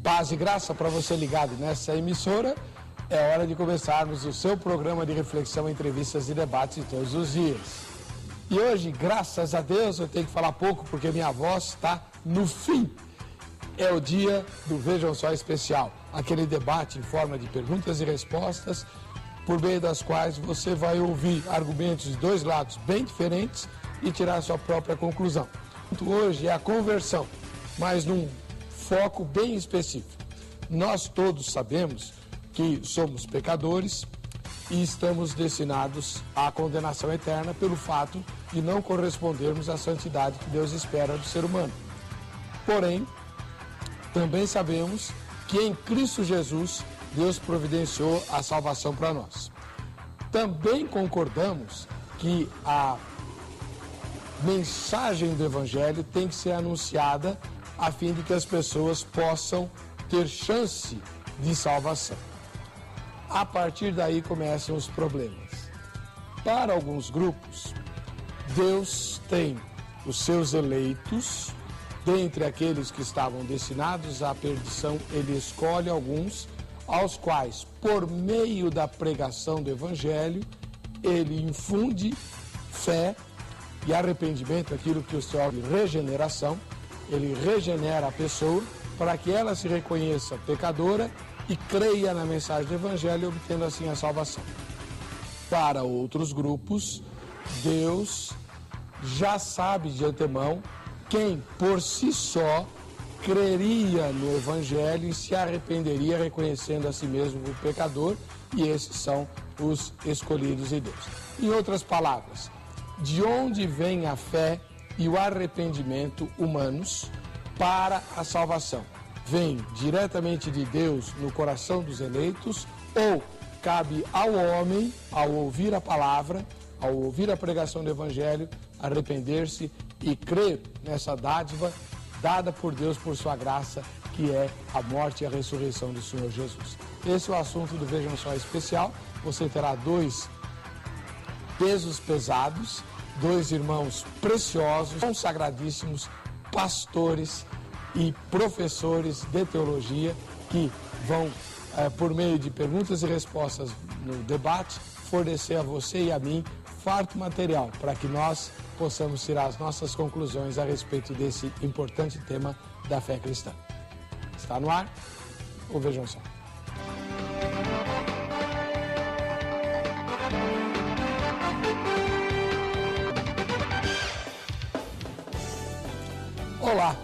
Paz e graça para você ligado nessa emissora. É hora de começarmos o seu programa de reflexão, entrevistas e debates de todos os dias. E hoje, graças a Deus, eu tenho que falar pouco porque minha voz está no fim. É o dia do Vejam Só Especial, aquele debate em forma de perguntas e respostas, por meio das quais você vai ouvir argumentos de dois lados bem diferentes e tirar a sua própria conclusão. Hoje é a conversão, mas num foco bem específico. Nós todos sabemos que somos pecadores e estamos destinados à condenação eterna pelo fato de não correspondermos à santidade que Deus espera do ser humano. Porém, também sabemos que em Cristo Jesus Deus providenciou a salvação para nós. Também concordamos que a mensagem do Evangelho tem que ser anunciada a fim de que as pessoas possam ter chance de salvação. A partir daí começam os problemas. Para alguns grupos, Deus tem os seus eleitos, dentre aqueles que estavam destinados à perdição, Ele escolhe alguns, aos quais, por meio da pregação do Evangelho, Ele infunde fé e arrependimento, aquilo que o senhor de regeneração. Ele regenera a pessoa para que ela se reconheça pecadora e creia na mensagem do Evangelho, obtendo assim a salvação. Para outros grupos, Deus já sabe de antemão quem por si só creria no Evangelho e se arrependeria reconhecendo a si mesmo o pecador, e esses são os escolhidos de Deus. Em outras palavras, de onde vem a fé e o arrependimento humanos para a salvação? Vem diretamente de Deus no coração dos eleitos, ou cabe ao homem, ao ouvir a palavra, ao ouvir a pregação do Evangelho, arrepender-se e crer nessa dádiva dada por Deus por sua graça, que é a morte e a ressurreição do Senhor Jesus. Esse é o assunto do Vejam Só Especial. Você terá dois pesos pesados, dois irmãos preciosos, consagradíssimos, pastores e professores de teologia que vão, por meio de perguntas e respostas no debate, fornecer a você e a mim farto material para que nós possamos tirar as nossas conclusões a respeito desse importante tema da fé cristã. Está no ar? Ou Vejam Só. Olá,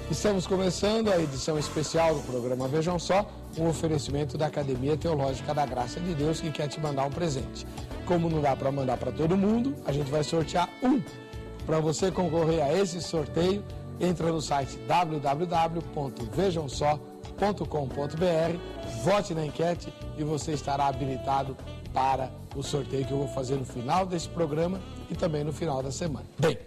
estamos começando a edição especial do programa Vejam Só, um oferecimento da Academia Teológica da Graça de Deus, que quer te mandar um presente. Como não dá para mandar para todo mundo, a gente vai sortear um. Para você concorrer a esse sorteio, entra no site www.vejamsó.com.br, vote na enquete e você estará habilitado para o sorteio que eu vou fazer no final desse programa e também no final da semana. Bem,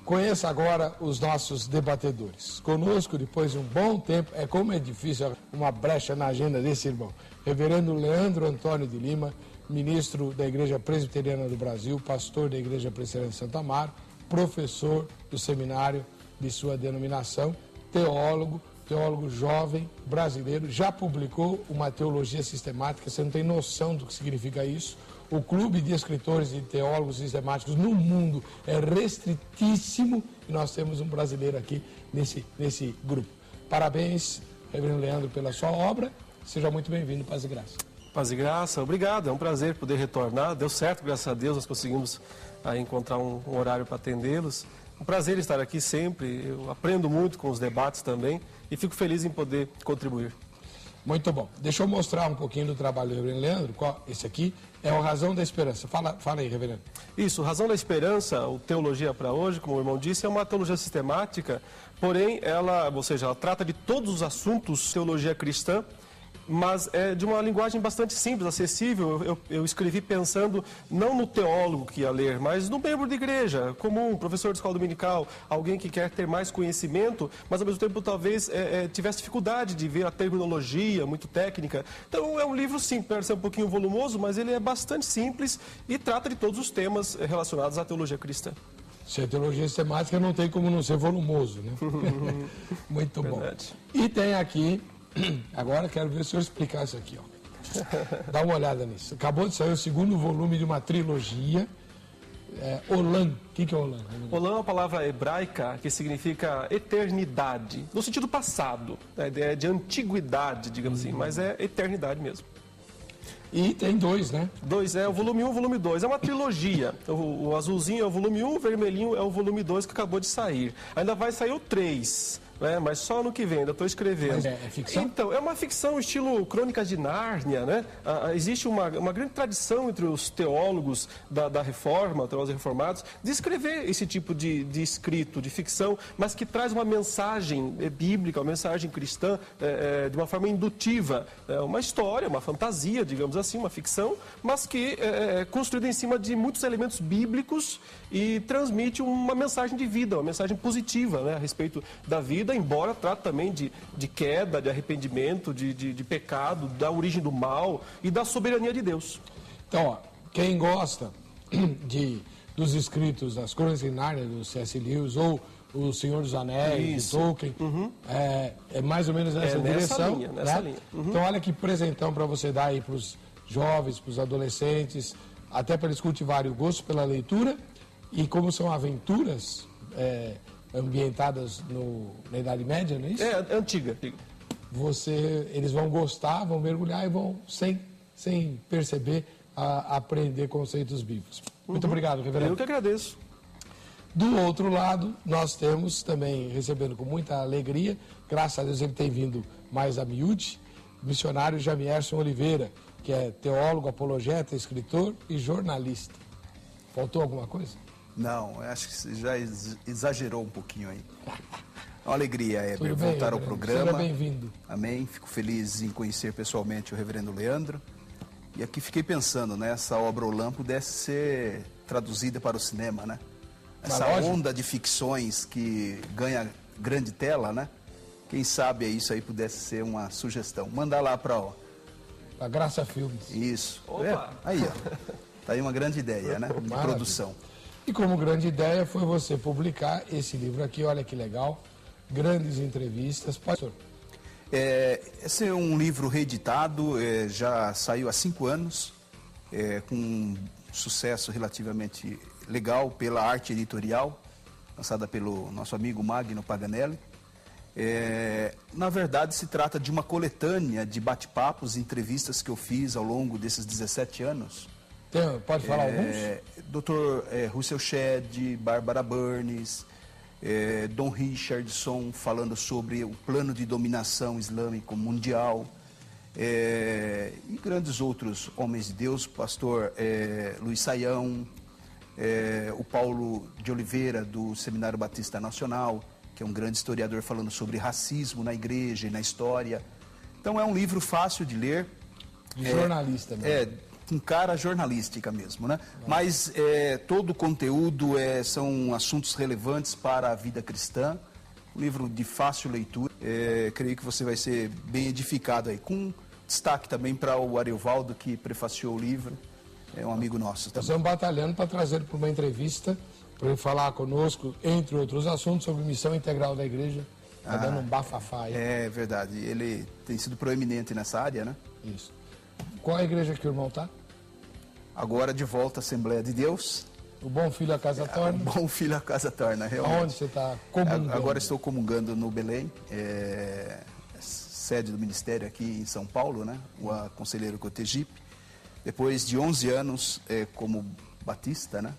conheça agora os nossos debatedores. Conosco, depois de um bom tempo, como é difícil uma brecha na agenda desse irmão. Reverendo Leandro Antônio de Lima, ministro da Igreja Presbiteriana do Brasil, pastor da Igreja Presbiteriana de Santo Amaro, professor do seminário de sua denominação, teólogo jovem brasileiro, já publicou uma teologia sistemática, você não tem noção do que significa isso. O clube de escritores e teólogos sistemáticos no mundo é restritíssimo e nós temos um brasileiro aqui nesse grupo. Parabéns, Reverendo Leandro, pela sua obra. Seja muito bem-vindo, Paz e Graça. Paz e Graça, obrigado, é um prazer poder retornar. Deu certo, graças a Deus, nós conseguimos encontrar um horário para atendê-los. Um prazer estar aqui sempre, eu aprendo muito com os debates também e fico feliz em poder contribuir. Muito bom. Deixa eu mostrar um pouquinho do trabalho do Reverendo Leandro. Esse aqui é o Razão da Esperança. Fala aí, Reverendo. Isso, Razão da Esperança, o Teologia para Hoje, como o irmão disse, é uma teologia sistemática, porém ela trata de todos os assuntos teologia cristã, mas é de uma linguagem bastante simples, acessível. Eu escrevi pensando não no teólogo que ia ler, mas no membro de igreja, comum, professor de escola dominical, alguém que quer ter mais conhecimento, mas ao mesmo tempo talvez tivesse dificuldade de ver a terminologia muito técnica. Então é um livro simples, pode ser um pouquinho volumoso, mas ele é bastante simples e trata de todos os temas relacionados à teologia cristã. Se é teologia sistemática, não tem como não ser volumoso, né? Muito bom. Verdade. E tem aqui Agora quero ver o senhor explicar isso aqui, ó. Dá uma olhada nisso. Acabou de sair o segundo volume de uma trilogia. Olam. O que é Olam? Olam é uma palavra hebraica que significa eternidade, no sentido passado, a ideia de antiguidade, digamos assim, mas é eternidade mesmo. E tem 2, né? 2 é o volume 1 e o volume 2. É uma trilogia. O azulzinho é o volume 1, o vermelhinho é o volume 2 que acabou de sair. Ainda vai sair o 3. Mas só no que vem, ainda estou escrevendo. Mas é ficção? Então, é uma ficção estilo Crônicas de Nárnia, né? Existe uma grande tradição entre os teólogos da Reforma, teólogos reformados, de escrever esse tipo de escrito, de ficção, mas que traz uma mensagem bíblica, uma mensagem cristã, de uma forma indutiva. Uma história, uma fantasia, digamos assim, uma ficção, mas que é construída em cima de muitos elementos bíblicos e transmite uma mensagem de vida, uma mensagem positiva, né, a respeito da vida, embora trate também de queda, de arrependimento, de pecado, da origem do mal e da soberania de Deus. Então, ó, quem gosta dos escritos das Crônicas de Nárnia, do C.S. Lewis, ou O Senhor dos Anéis, de Tolkien, é mais ou menos nessa direção. Nessa linha. Então, olha que presentão para você dar aí para os jovens, para os adolescentes, até para eles cultivarem o gosto pela leitura. E como são aventuras ambientadas na Idade Média, não é isso? É antiga. Eles vão gostar, vão mergulhar e vão, sem perceber, aprender conceitos bíblicos. Muito obrigado, reverendo. Eu que agradeço. Do outro lado, nós temos também, recebendo com muita alegria, graças a Deus ele tem vindo mais a miúde, o missionário Jamierson Oliveira, que é teólogo, apologeta, escritor e jornalista. Faltou alguma coisa? Não, acho que você já exagerou um pouquinho aí. Uma alegria, Heber, Bem, voltar ao programa. Seja bem-vindo. Amém. Fico feliz em conhecer pessoalmente o reverendo Leandro. E aqui fiquei pensando, né? Essa obra Olam pudesse ser traduzida para o cinema, né? Essa onda de ficções que ganha grande tela, né? Quem sabe isso aí pudesse ser uma sugestão. Mandar lá para A Graça Filmes. Isso. Opa. Aí, ó. Tá aí uma grande ideia, né? De produção. E como grande ideia foi você publicar esse livro aqui, olha que legal, grandes entrevistas. Pastor. Esse é um livro reeditado, já saiu há 5 anos, com um sucesso relativamente legal pela Arte Editorial, lançada pelo nosso amigo Magno Paganelli. Na verdade, se trata de uma coletânea de bate-papos e entrevistas que eu fiz ao longo desses 17 anos. Pode falar alguns? Dr. Russell Shedd, Barbara Burns, Don Richardson, falando sobre o plano de dominação islâmico mundial, e grandes outros homens de Deus, pastor Luiz Saião, o Paulo de Oliveira, do Seminário Batista Nacional, que é um grande historiador falando sobre racismo na igreja e na história. Então é um livro fácil de ler. De jornalista mesmo. Com cara jornalística mesmo, né? Mas todo o conteúdo são assuntos relevantes para a vida cristã. Um livro de fácil leitura. Creio que você vai ser bem edificado aí. Com destaque também para o Ariovaldo, que prefaciou o livro. É um amigo nosso também. Nós estamos batalhando para trazer ele para uma entrevista, para ele falar conosco, entre outros assuntos, sobre missão integral da igreja. Está dando um bafafá aí. É verdade. Ele tem sido proeminente nessa área, né? Isso. Qual a igreja que o irmão está? Agora de volta à Assembleia de Deus. O Bom Filho a Casa Torna. O Bom Filho a Casa Torna, realmente. Aonde você está comungando? Agora estou comungando no Belém, sede do ministério aqui em São Paulo, né? O conselheiro Cotegipe. Depois de 11 anos como batista, né?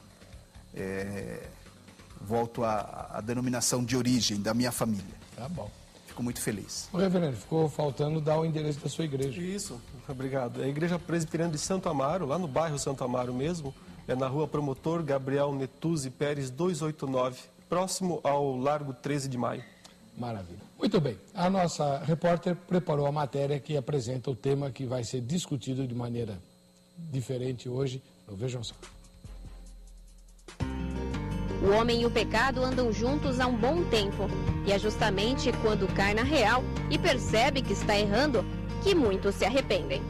Volto à denominação de origem da minha família. Tá bom. Fico muito feliz. Ô, reverendo, ficou faltando dar o endereço da sua igreja. Isso, obrigado. É a Igreja Presbiteriana de Santo Amaro, lá no bairro Santo Amaro mesmo. É na rua Promotor Gabriel Netuzzi Pérez 289, próximo ao Largo 13 de Maio. Maravilha. Muito bem. A nossa repórter preparou a matéria que apresenta o tema que vai ser discutido de maneira diferente hoje. Vejam só. O homem e o pecado andam juntos há um bom tempo. E é justamente quando cai na real e percebe que está errando que muitos se arrependem.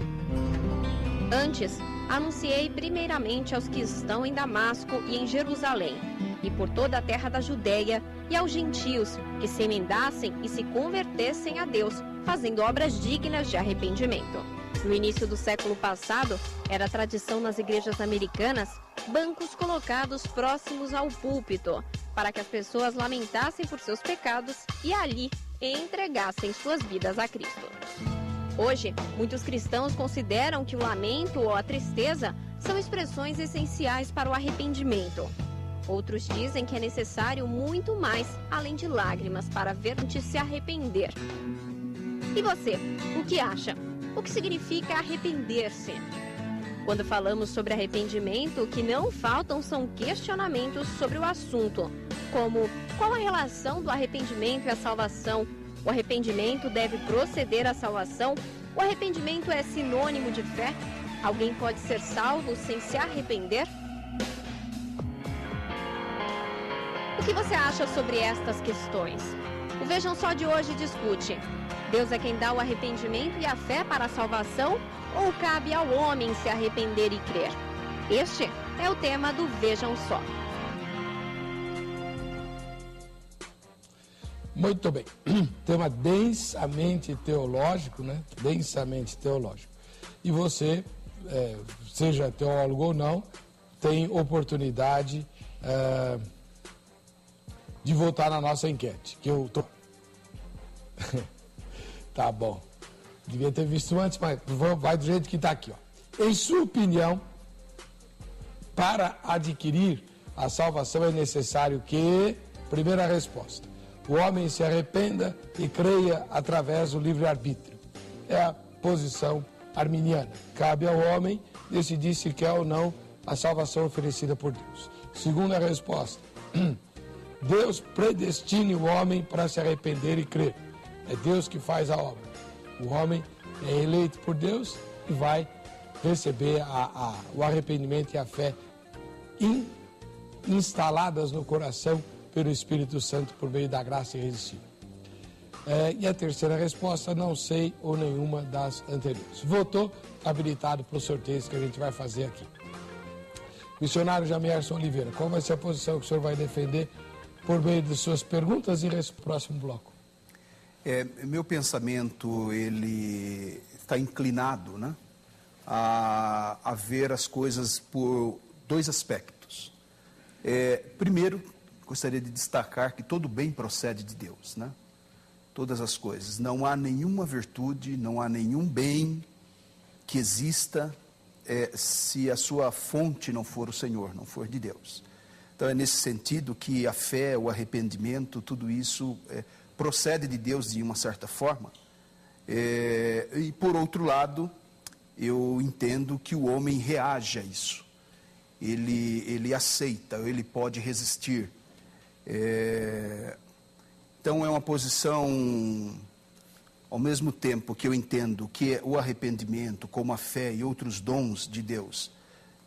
Antes, anunciei primeiramente aos que estão em Damasco e em Jerusalém, e por toda a terra da Judéia, e aos gentios que se emendassem e se convertessem a Deus, fazendo obras dignas de arrependimento. No início do século passado, era tradição nas igrejas americanas bancos colocados próximos ao púlpito, para que as pessoas lamentassem por seus pecados e ali entregassem suas vidas a Cristo. Hoje, muitos cristãos consideram que o lamento ou a tristeza são expressões essenciais para o arrependimento. Outros dizem que é necessário muito mais, além de lágrimas, para ver-te se arrepender. E você, o que acha? O que significa arrepender-se? Quando falamos sobre arrependimento, o que não faltam são questionamentos sobre o assunto, como qual a relação do arrependimento e a salvação? O arrependimento deve proceder à salvação? O arrependimento é sinônimo de fé? Alguém pode ser salvo sem se arrepender? O que você acha sobre estas questões? O Vejam Só de hoje discute: Deus é quem dá o arrependimento e a fé para a salvação, ou cabe ao homem se arrepender e crer? Este é o tema do Vejam Só. Muito bem. Tema densamente teológico, né? Densamente teológico. E você, seja teólogo ou não, tem oportunidade de votar na nossa enquete, que eu tô... Tá bom. Devia ter visto antes, mas vai do jeito que está aqui, ó. Em sua opinião, para adquirir a salvação é necessário que... Primeira resposta: o homem se arrependa e creia através do livre-arbítrio. É a posição arminiana. Cabe ao homem decidir se quer ou não a salvação oferecida por Deus. Segunda resposta: Deus predestina o homem para se arrepender e crer. É Deus que faz a obra. O homem é eleito por Deus e vai receber o arrependimento e a fé instaladas no coração pelo Espírito Santo por meio da graça irresistível. E a terceira resposta: não sei ou nenhuma das anteriores. Votou, está habilitado para os sorteios que a gente vai fazer aqui. Missionário Jamierson Oliveira, qual vai ser a posição que o senhor vai defender por meio de suas perguntas e próximo bloco? Meu pensamento, ele está inclinado, né, a ver as coisas por dois aspectos. Primeiro, gostaria de destacar que todo bem procede de Deus, né? Todas as coisas. Não há nenhuma virtude, não há nenhum bem que exista se a sua fonte não for o Senhor, não for de Deus. Então é nesse sentido que a fé, o arrependimento, tudo isso procede de Deus de uma certa forma. E por outro lado, eu entendo que o homem reage a isso. Ele aceita, ele pode resistir. Então é uma posição, ao mesmo tempo que eu entendo que o arrependimento, como a fé e outros dons de Deus,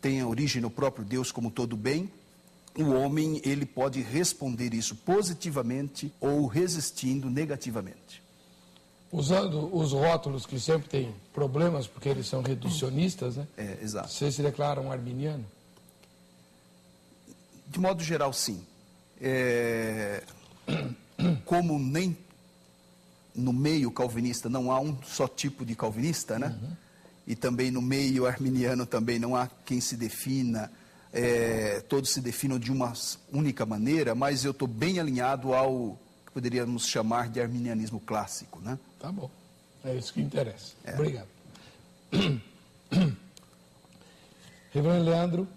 tem a origem no próprio Deus como todo bem, o homem ele pode responder isso positivamente ou resistindo negativamente. Usando os rótulos que sempre têm problemas, porque eles são reducionistas, né? Exato. Você se declara um arminiano? De modo geral, sim. Como nem no meio calvinista não há um só tipo de calvinista, né? Uhum. E também no meio arminiano também não há quem se defina, todos se definam de uma única maneira, mas eu estou bem alinhado ao que poderíamos chamar de arminianismo clássico, né? Tá bom, é isso que interessa. Obrigado. Reverendo Leandro,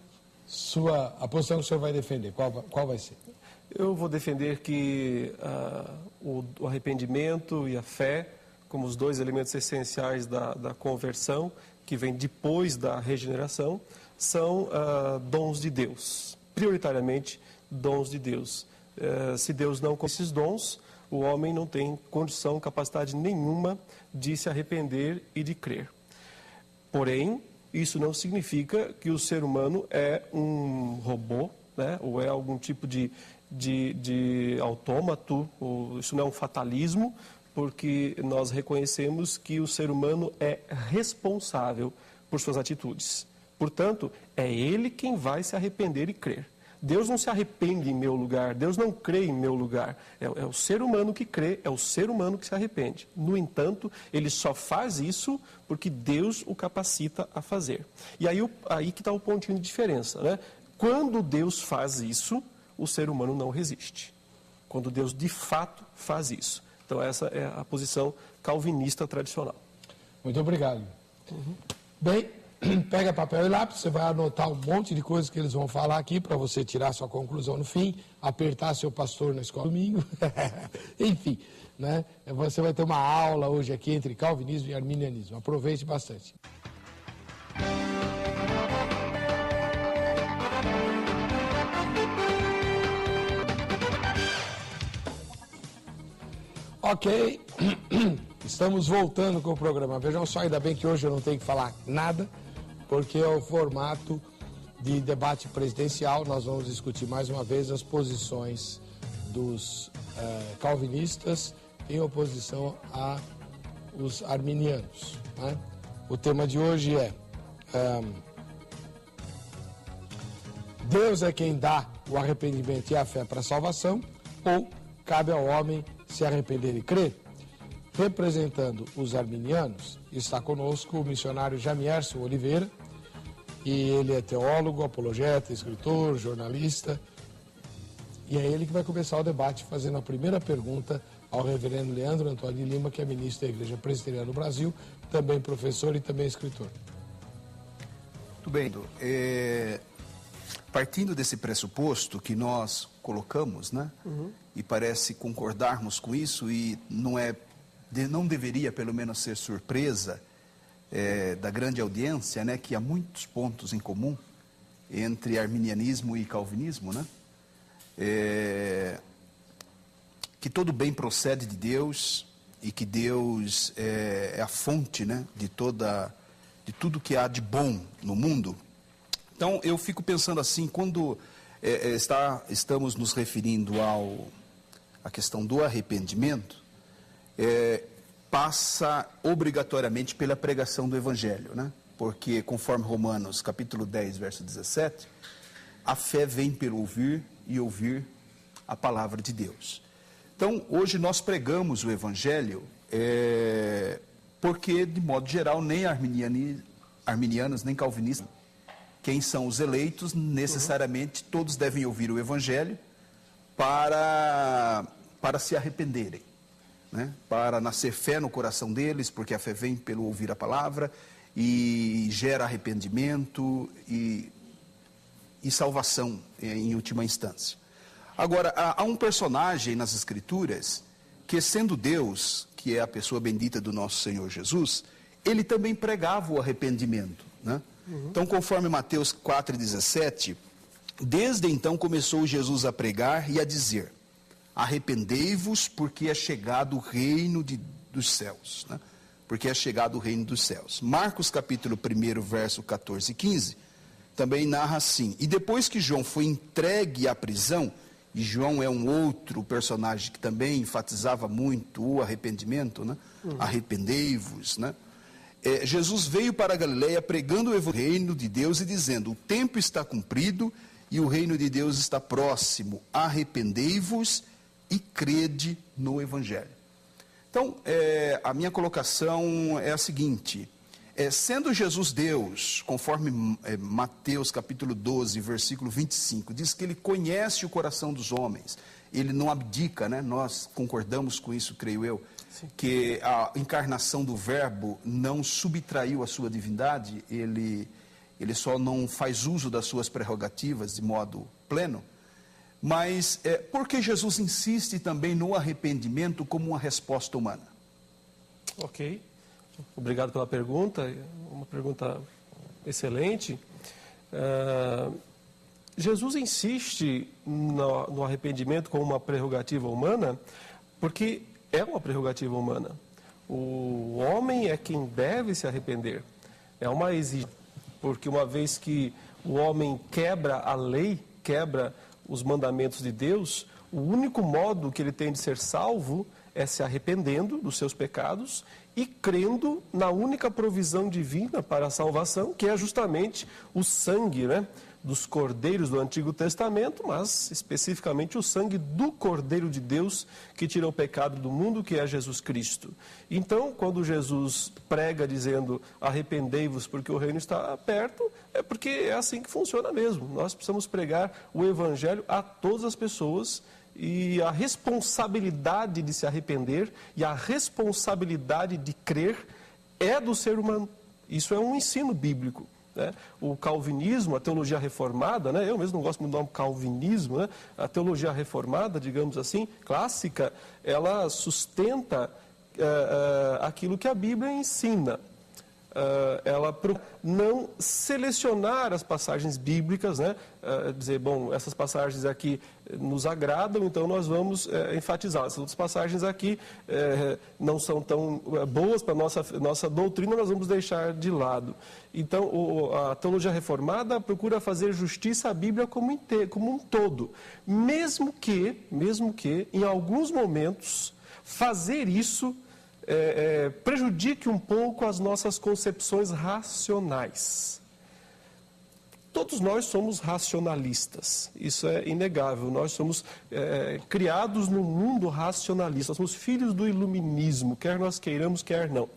a posição que o senhor vai defender, qual vai ser? Eu vou defender que o arrependimento e a fé, como os dois elementos essenciais da conversão, que vem depois da regeneração, são dons de Deus, prioritariamente dons de Deus. Se Deus não com esses dons, o homem não tem condição, capacidade nenhuma de se arrepender e de crer. Porém, isso não significa que o ser humano é um robô, né? Ou é algum tipo de autômato, ou isso não é um fatalismo, porque nós reconhecemos que o ser humano é responsável por suas atitudes. Portanto, é ele quem vai se arrepender e crer. Deus não se arrepende em meu lugar, Deus não crê em meu lugar. É o ser humano que crê, é o ser humano que se arrepende. No entanto, ele só faz isso porque Deus o capacita a fazer. E aí que está o pontinho de diferença, né? Quando Deus faz isso, o ser humano não resiste. Quando Deus de fato faz isso. Então essa é a posição calvinista tradicional. Muito obrigado. Bem, pega papel e lápis, você vai anotar um monte de coisas que eles vão falar aqui para você tirar sua conclusão no fim, apertar seu pastor na escola domingo. Enfim, né? Você vai ter uma aula hoje aqui entre calvinismo e arminianismo. Aproveite bastante. Ok, estamos voltando com o programa. Vejam só, ainda bem que hoje eu não tenho que falar nada, porque é o formato de debate presidencial. Nós vamos discutir mais uma vez as posições dos calvinistas em oposição aos arminianos, né? O tema de hoje é Deus é quem dá o arrependimento e a fé para a salvação, ou cabe ao homem se arrepender e crer? Representando os arminianos, está conosco o missionário Jamierson Oliveira, e ele é teólogo, apologeta, escritor, jornalista, e é ele que vai começar o debate fazendo a primeira pergunta ao reverendo Leandro Antônio Lima, que é ministro da Igreja Presbiteriana do Brasil, também professor e também escritor. Muito bem, partindo desse pressuposto que nós colocamos, né? E parece concordarmos com isso, e não deveria pelo menos ser surpresa da grande audiência, né? Que há muitos pontos em comum entre arminianismo e calvinismo, né? Que todo bem procede de Deus e que Deus é a fonte, né? De tudo que há de bom no mundo. Então eu fico pensando assim, quando estamos nos referindo à questão do arrependimento, passa obrigatoriamente pela pregação do Evangelho, né? Porque, conforme Romanos, capítulo 10, verso 17, a fé vem pelo ouvir e ouvir a palavra de Deus. Então, hoje nós pregamos o Evangelho porque, de modo geral, nem arminianos, nem calvinistas, quem são os eleitos, necessariamente todos devem ouvir o Evangelho para se arrependerem, né? Para nascer fé no coração deles, porque a fé vem pelo ouvir a palavra e gera arrependimento e salvação em última instância. Agora, há um personagem nas Escrituras que, sendo Deus, que é a pessoa bendita do nosso Senhor Jesus, ele também pregava o arrependimento, né? Então, conforme Mateus 4,17, desde então começou Jesus a pregar e a dizer: arrependei-vos, porque é chegado o reino dos céus, né? Porque é chegado o reino dos céus. Marcos capítulo 1, verso 14 e 15, também narra assim: e depois que João foi entregue à prisão, e João é um outro personagem que também enfatizava muito o arrependimento, né? Arrependei-vos, né? Jesus veio para a Galileia pregando o reino de Deus e dizendo: o tempo está cumprido e o reino de Deus está próximo. Arrependei-vos e crede no Evangelho. Então, a minha colocação é a seguinte: sendo Jesus Deus, conforme Mateus capítulo 12, versículo 25, diz que ele conhece o coração dos homens, ele não abdica, né? Nós concordamos com isso, creio eu. Sim. Que a encarnação do Verbo não subtraiu a sua divindade, ele só não faz uso das suas prerrogativas de modo pleno. Mas por que Jesus insiste também no arrependimento como uma resposta humana? Ok, obrigado pela pergunta, uma pergunta excelente. Jesus insiste no arrependimento como uma prerrogativa humana, porque é uma prerrogativa humana. O homem é quem deve se arrepender. É uma exigência, porque uma vez que o homem quebra a lei, quebra os mandamentos de Deus, o único modo que ele tem de ser salvo é se arrependendo dos seus pecados e crendo na única provisão divina para a salvação, que é justamente o sangue, né? dos cordeiros do Antigo Testamento, mas especificamente o sangue do Cordeiro de Deus que tira o pecado do mundo, que é Jesus Cristo. Então, quando Jesus prega dizendo arrependei-vos porque o reino está perto, é porque é assim que funciona mesmo. Nós precisamos pregar o Evangelho a todas as pessoas, e a responsabilidade de se arrepender e a responsabilidade de crer é do ser humano. Isso é um ensino bíblico, né? O calvinismo, a teologia reformada, né? Eu mesmo não gosto muito do nome calvinismo, né? A teologia reformada, digamos assim, clássica, ela sustenta aquilo que a Bíblia ensina. Ela não selecionar as passagens bíblicas, né? Dizer, bom, essas passagens aqui nos agradam, então nós vamos enfatizar. Essas outras passagens aqui não são tão boas para a nossa doutrina, nós vamos deixar de lado. Então, a teologia reformada procura fazer justiça à Bíblia como um todo, mesmo que, em alguns momentos, fazer isso prejudique um pouco as nossas concepções racionais. Todos nós somos racionalistas, isso é inegável. Nós somos criados no mundo racionalista, nós somos filhos do iluminismo, quer nós queiramos, quer não.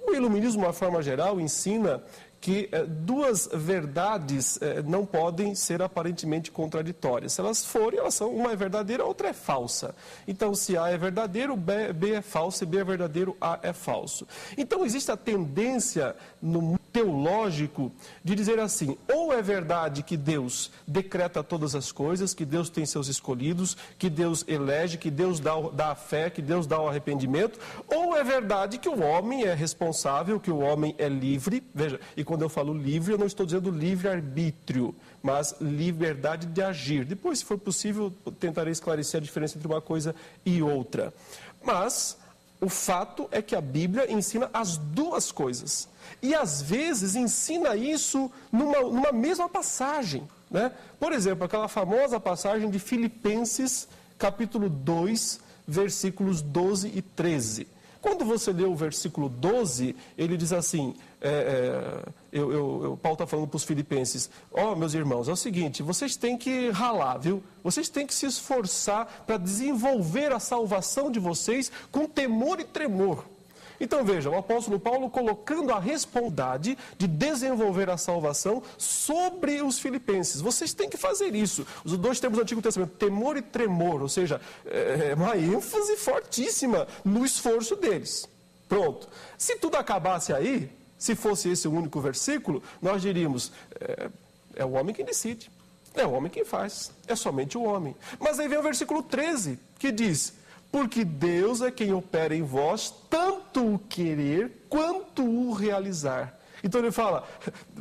O iluminismo, de uma forma geral, ensina que duas verdades não podem ser aparentemente contraditórias. Se elas forem, uma é verdadeira, a outra é falsa. Então, se A é verdadeiro, B é falso, se B é verdadeiro, A é falso. Então, existe a tendência no mundo teológico de dizer assim, ou é verdade que Deus decreta todas as coisas, que Deus tem seus escolhidos, que Deus elege, que Deus dá a fé, que Deus dá o arrependimento, ou é verdade que o homem é responsável, que o homem é livre. Veja, e quando eu falo livre, eu não estou dizendo livre-arbítrio, mas liberdade de agir. Depois, se for possível, eu tentarei esclarecer a diferença entre uma coisa e outra. Mas o fato é que a Bíblia ensina as duas coisas. E, às vezes, ensina isso numa mesma passagem, né? Por exemplo, aquela famosa passagem de Filipenses, capítulo 2, versículos 12 e 13. Quando você lê o versículo 12, ele diz assim, Paulo está falando para os filipenses, meus irmãos, é o seguinte, vocês têm que ralar, viu? Vocês têm que se esforçar para desenvolver a salvação de vocês com temor e tremor. Então veja, o apóstolo Paulo colocando a responsabilidade de desenvolver a salvação sobre os filipenses. Vocês têm que fazer isso. Os dois termos do Antigo Testamento, temor e tremor, ou seja, uma ênfase fortíssima no esforço deles. Pronto. Se tudo acabasse aí, se fosse esse o único versículo, nós diríamos, é o homem quem decide, é o homem quem faz, é somente o homem. Mas aí vem o versículo 13, que diz, porque Deus é quem opera em vós tanto o querer quanto o realizar. Então ele fala,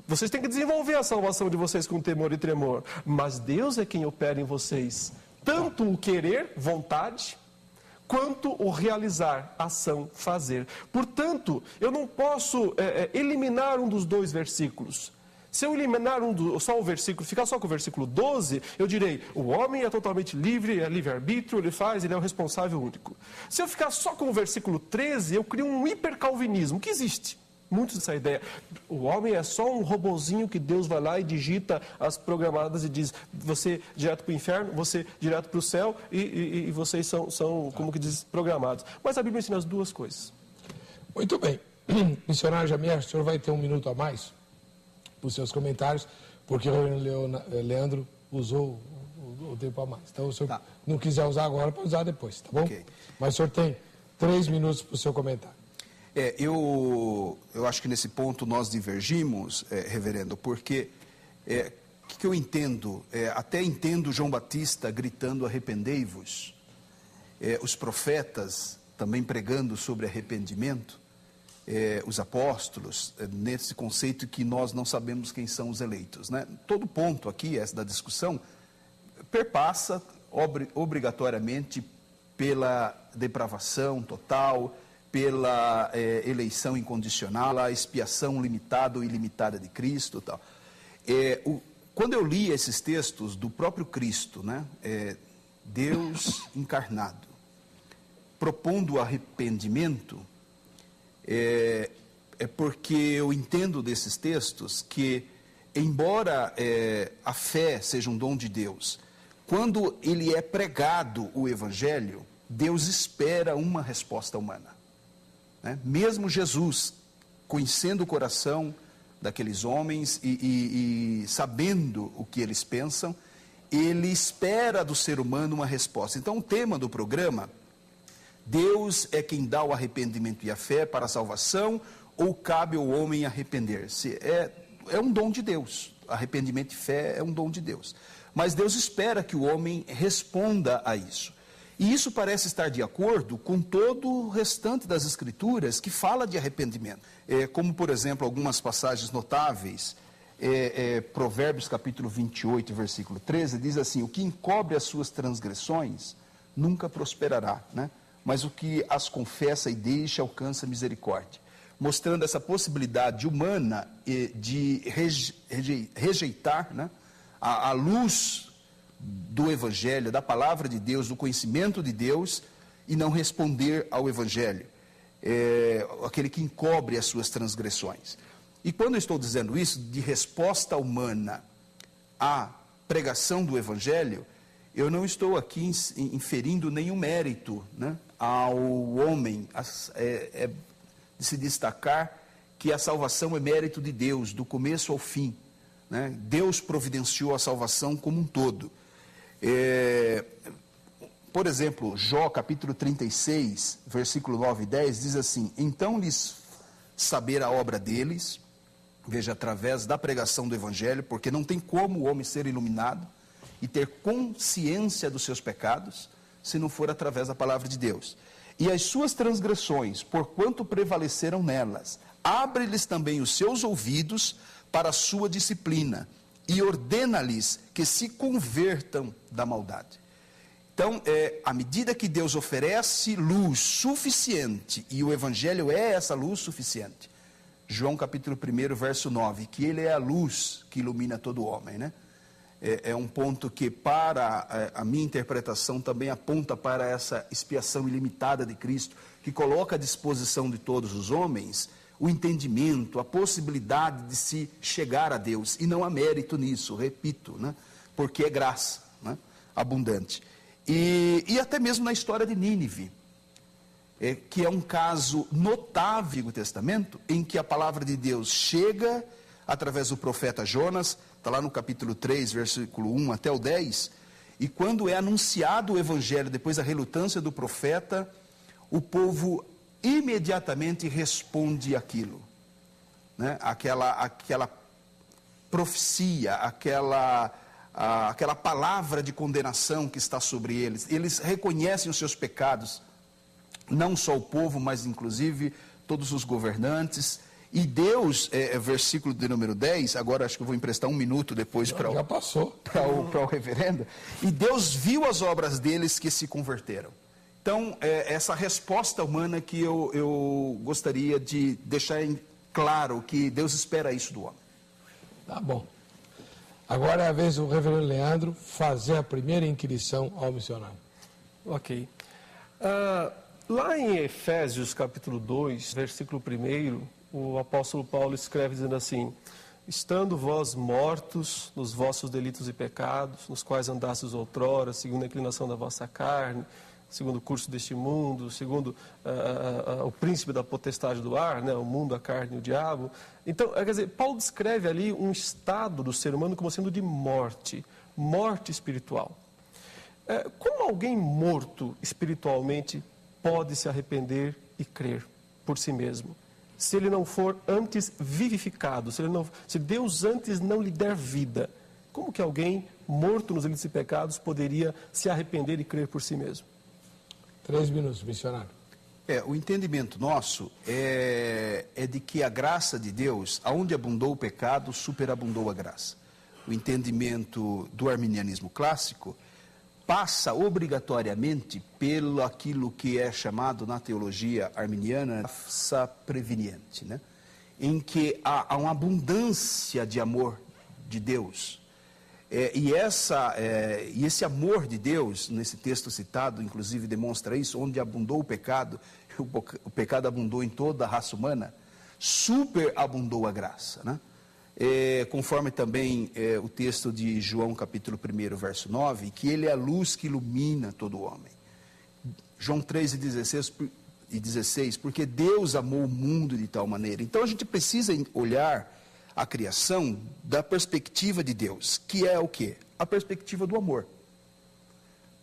vocês têm que desenvolver a salvação de vocês com temor e tremor, mas Deus é quem opera em vocês tanto o querer, vontade, quanto o realizar, ação, fazer. Portanto, eu não posso eliminar um dos dois versículos. Se eu eliminar só o versículo, ficar só com o versículo 12, eu direi, o homem é totalmente livre, é livre-arbítrio, ele é o responsável único. Se eu ficar só com o versículo 13, eu crio um hipercalvinismo, que existe. Muito dessa ideia. O homem é só um robozinho que Deus vai lá e digita as programadas e diz, você direto para o inferno, você direto para o céu e vocês são, como que diz, programados. Mas a Bíblia ensina as duas coisas. Muito bem. Missionário Jamier, o senhor vai ter um minuto a mais para os seus comentários, porque o Leandro usou o tempo a mais. Então, se o senhor não quiser usar agora, pode usar depois, tá bom? Okay. Mas o senhor tem 3 minutos para o seu comentário. Eu acho que nesse ponto nós divergimos, reverendo, porque o que eu entendo, até entendo João Batista gritando arrependei-vos, os profetas também pregando sobre arrependimento, os apóstolos, nesse conceito que nós não sabemos quem são os eleitos, né? Todo ponto aqui, essa da discussão, perpassa obrigatoriamente pela depravação total, pela eleição incondicional, a expiação limitada ou ilimitada de Cristo. Tal. Quando eu li esses textos do próprio Cristo, né, Deus encarnado, propondo o arrependimento, é porque eu entendo desses textos que embora a fé seja um dom de Deus, quando ele é pregado o Evangelho, Deus espera uma resposta humana, né? Mesmo Jesus, conhecendo o coração daqueles homens e sabendo o que eles pensam, ele espera do ser humano uma resposta. Então, o tema do programa, Deus é quem dá o arrependimento e a fé para a salvação, ou cabe ao homem arrepender-se? É um dom de Deus. Arrependimento e fé é um dom de Deus. Mas Deus espera que o homem responda a isso. E isso parece estar de acordo com todo o restante das Escrituras que fala de arrependimento. Como, por exemplo, algumas passagens notáveis, Provérbios capítulo 28, versículo 13, diz assim: o que encobre as suas transgressões nunca prosperará, né? Mas o que as confessa e deixa alcança misericórdia. Mostrando essa possibilidade humana de rejeitar, né, a luz do Evangelho, da palavra de Deus, do conhecimento de Deus, e não responder ao Evangelho, aquele que encobre as suas transgressões. E quando eu estou dizendo isso, de resposta humana à pregação do Evangelho, eu não estou aqui inferindo nenhum mérito, né, ao homem, de se destacar que a salvação é mérito de Deus, do começo ao fim, né? Deus providenciou a salvação como um todo. Por exemplo, Jó capítulo 36, versículo 9 e 10, diz assim: então lhes saber a obra deles, veja, através da pregação do Evangelho, porque não tem como o homem ser iluminado e ter consciência dos seus pecados, se não for através da palavra de Deus. E as suas transgressões, porquanto prevaleceram nelas, abre-lhes também os seus ouvidos para a sua disciplina, e ordena-lhes que se convertam da maldade. Então, à medida que Deus oferece luz suficiente, e o Evangelho é essa luz suficiente, João capítulo 1, verso 9, que ele é a luz que ilumina todo homem, né? É um ponto que, para a minha interpretação, também aponta para essa expiação ilimitada de Cristo, que coloca à disposição de todos os homens o entendimento, a possibilidade de se chegar a Deus, e não há mérito nisso, repito, né? Porque é graça, né, abundante. E até mesmo na história de Nínive, que é um caso notável do Antigo Testamento, em que a palavra de Deus chega através do profeta Jonas, está lá no capítulo 3, versículo 1 até o 10, e quando é anunciado o Evangelho, depois da relutância do profeta, o povo imediatamente responde aquilo, né? Aquela profecia, aquela palavra de condenação que está sobre eles. Eles reconhecem os seus pecados, não só o povo, mas inclusive todos os governantes. E Deus, versículo de número 10, agora acho que eu vou emprestar um minuto depois para o reverendo. E Deus viu as obras deles que se converteram. Então, essa resposta humana que eu gostaria de deixar claro, que Deus espera isso do homem. Tá bom. Agora é a vez do reverendo Leandro fazer a primeira inquirição ao missionário. Ok. Lá em Efésios capítulo 2, versículo 1, o apóstolo Paulo escreve dizendo assim: estando vós mortos nos vossos delitos e pecados, nos quais andastes outrora, segundo a inclinação da vossa carne, segundo o curso deste mundo, segundo o príncipe da potestade do ar, né, o mundo, a carne e o diabo. Então, quer dizer, Paulo descreve ali um estado do ser humano como sendo de morte espiritual. Como alguém morto espiritualmente pode se arrepender e crer por si mesmo, se ele não for antes vivificado, se Deus antes não lhe der vida? Como que alguém morto nos delitos e pecados poderia se arrepender e crer por si mesmo? 3 minutos, missionário. O entendimento nosso é de que a graça de Deus, aonde abundou o pecado, superabundou a graça. O entendimento do arminianismo clássico passa obrigatoriamente pelo aquilo que é chamado na teologia arminiana graça preveniente, né? Em que há uma abundância de amor de Deus. E esse amor de Deus, nesse texto citado, inclusive demonstra isso, onde abundou o pecado pecado abundou em toda a raça humana, superabundou a graça, né? conforme também o texto de João capítulo 1, verso 9, que ele é a luz que ilumina todo homem. João 3:16, porque Deus amou o mundo de tal maneira. Então a gente precisa olhar a criação da perspectiva de Deus, que é o quê? A perspectiva do amor.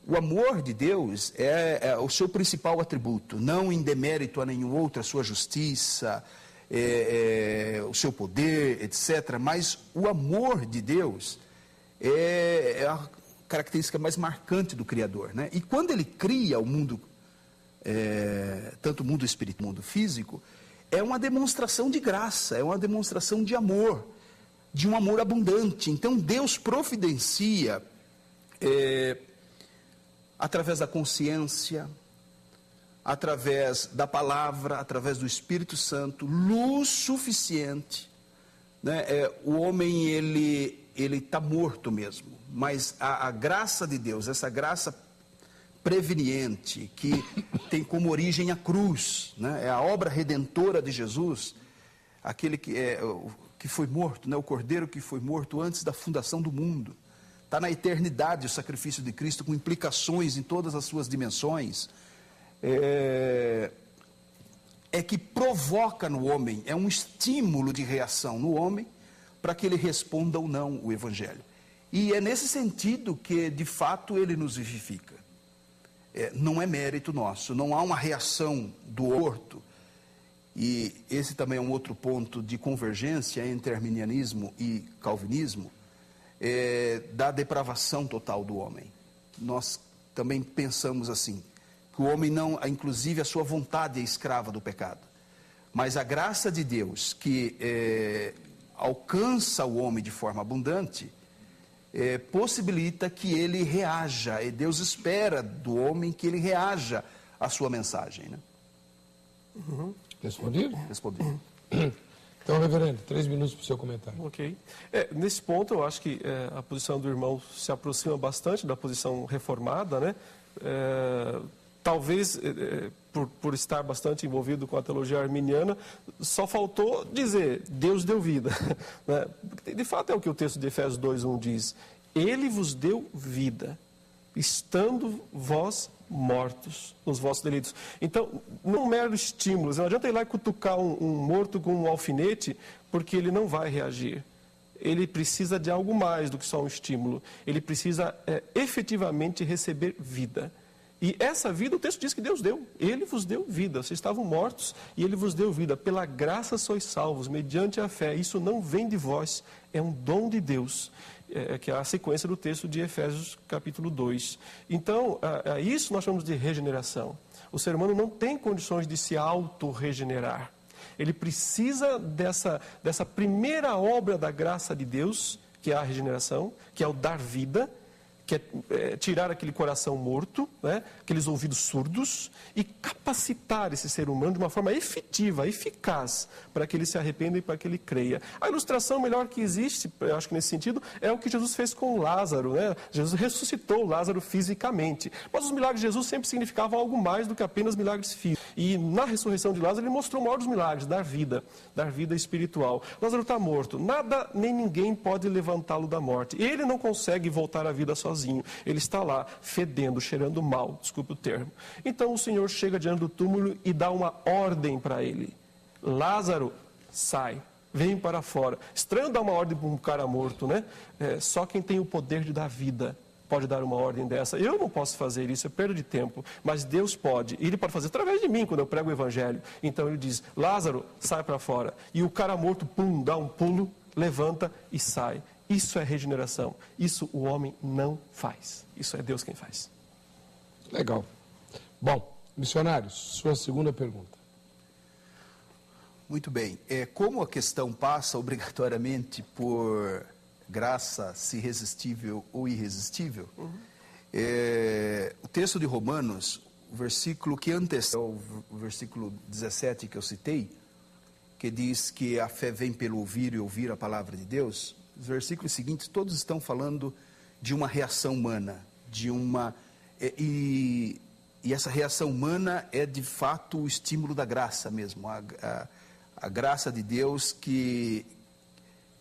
O amor de Deus é o seu principal atributo, não em demérito a nenhum outro, a sua justiça, o seu poder, etc. Mas o amor de Deus é a característica mais marcante do Criador, né? E quando ele cria o mundo, tanto o mundo espiritual, o mundo físico, é uma demonstração de graça, é uma demonstração de amor, de um amor abundante. Então Deus providencia, através da consciência, através da palavra, através do Espírito Santo, luz suficiente, né? O homem, ele está morto mesmo, mas a graça de Deus, essa graça preveniente, que tem como origem a cruz, né? É a obra redentora de Jesus, aquele que foi morto, né? O cordeiro que foi morto antes da fundação do mundo. Está na eternidade o sacrifício de Cristo, com implicações em todas as suas dimensões. Que provoca no homem, é um estímulo de reação no homem, para que ele responda ou não o Evangelho. E é nesse sentido que, de fato, ele nos vivifica. Não é mérito nosso, não há uma reação do orto. E esse também é um outro ponto de convergência entre arminianismo e calvinismo, da depravação total do homem. Nós também pensamos assim, que o homem não, inclusive a sua vontade é escrava do pecado. Mas a graça de Deus, que alcança o homem de forma abundante, possibilita que ele reaja, e Deus espera do homem que ele reaja à sua mensagem, né? Respondido? Respondido. Então, reverendo, 3 minutos para o seu comentário. Ok. Nesse ponto, eu acho que a posição do irmão se aproxima bastante da posição reformada, né? Talvez, por estar bastante envolvido com a teologia arminiana, só faltou dizer, Deus deu vida. Né? De fato, é o que o texto de Efésios 2:1 diz. Ele vos deu vida, estando vós mortos nos vossos delitos. Então, não é um mero estímulo. Não adianta ir lá e cutucar um morto com um alfinete, porque ele não vai reagir. Ele precisa de algo mais do que só um estímulo. Ele precisa efetivamente receber vida. E essa vida, o texto diz que Deus deu. Ele vos deu vida. Vocês estavam mortos e Ele vos deu vida. Pela graça sois salvos, mediante a fé. Isso não vem de vós, é um dom de Deus. Que é a sequência do texto de Efésios capítulo 2. Então, isso nós chamamos de regeneração. O ser humano não tem condições de se auto-regenerar. Ele precisa dessa primeira obra da graça de Deus, que é a regeneração, que é o dar vida, que é tirar aquele coração morto, né, aqueles ouvidos surdos, e capacitar esse ser humano de uma forma efetiva, eficaz, para que ele se arrependa e para que ele creia. A ilustração melhor que existe, eu acho que nesse sentido, é o que Jesus fez com Lázaro, né? Jesus ressuscitou Lázaro fisicamente, mas os milagres de Jesus sempre significavam algo mais do que apenas milagres físicos. E na ressurreição de Lázaro, ele mostrou o maior dos milagres, dar vida espiritual. Lázaro está morto, nada nem ninguém pode levantá-lo da morte. Ele não consegue voltar à vida sozinho. Ele está lá, fedendo, cheirando mal, desculpe o termo. Então o Senhor chega diante do túmulo e dá uma ordem para ele. Lázaro, sai, vem para fora. Estranho dar uma ordem para um cara morto, né? Só quem tem o poder de dar vida pode dar uma ordem dessa. Eu não posso fazer isso, é perda de tempo, mas Deus pode. E Ele pode fazer através de mim, quando eu prego o Evangelho. Então Ele diz, Lázaro, sai para fora. E o cara morto, pum, dá um pulo, levanta e sai. Isso é regeneração. Isso o homem não faz. Isso é Deus quem faz. Legal. Bom, missionários, sua segunda pergunta. Muito bem. Como a questão passa obrigatoriamente por graça, se irresistível ou irresistível, o texto de Romanos, o versículo que antecede, o versículo 17 que eu citei, que diz que a fé vem pelo ouvir e ouvir a palavra de Deus, os versículos seguintes todos estão falando de uma reação humana, e essa reação humana é de fato o estímulo da graça mesmo, a graça de Deus que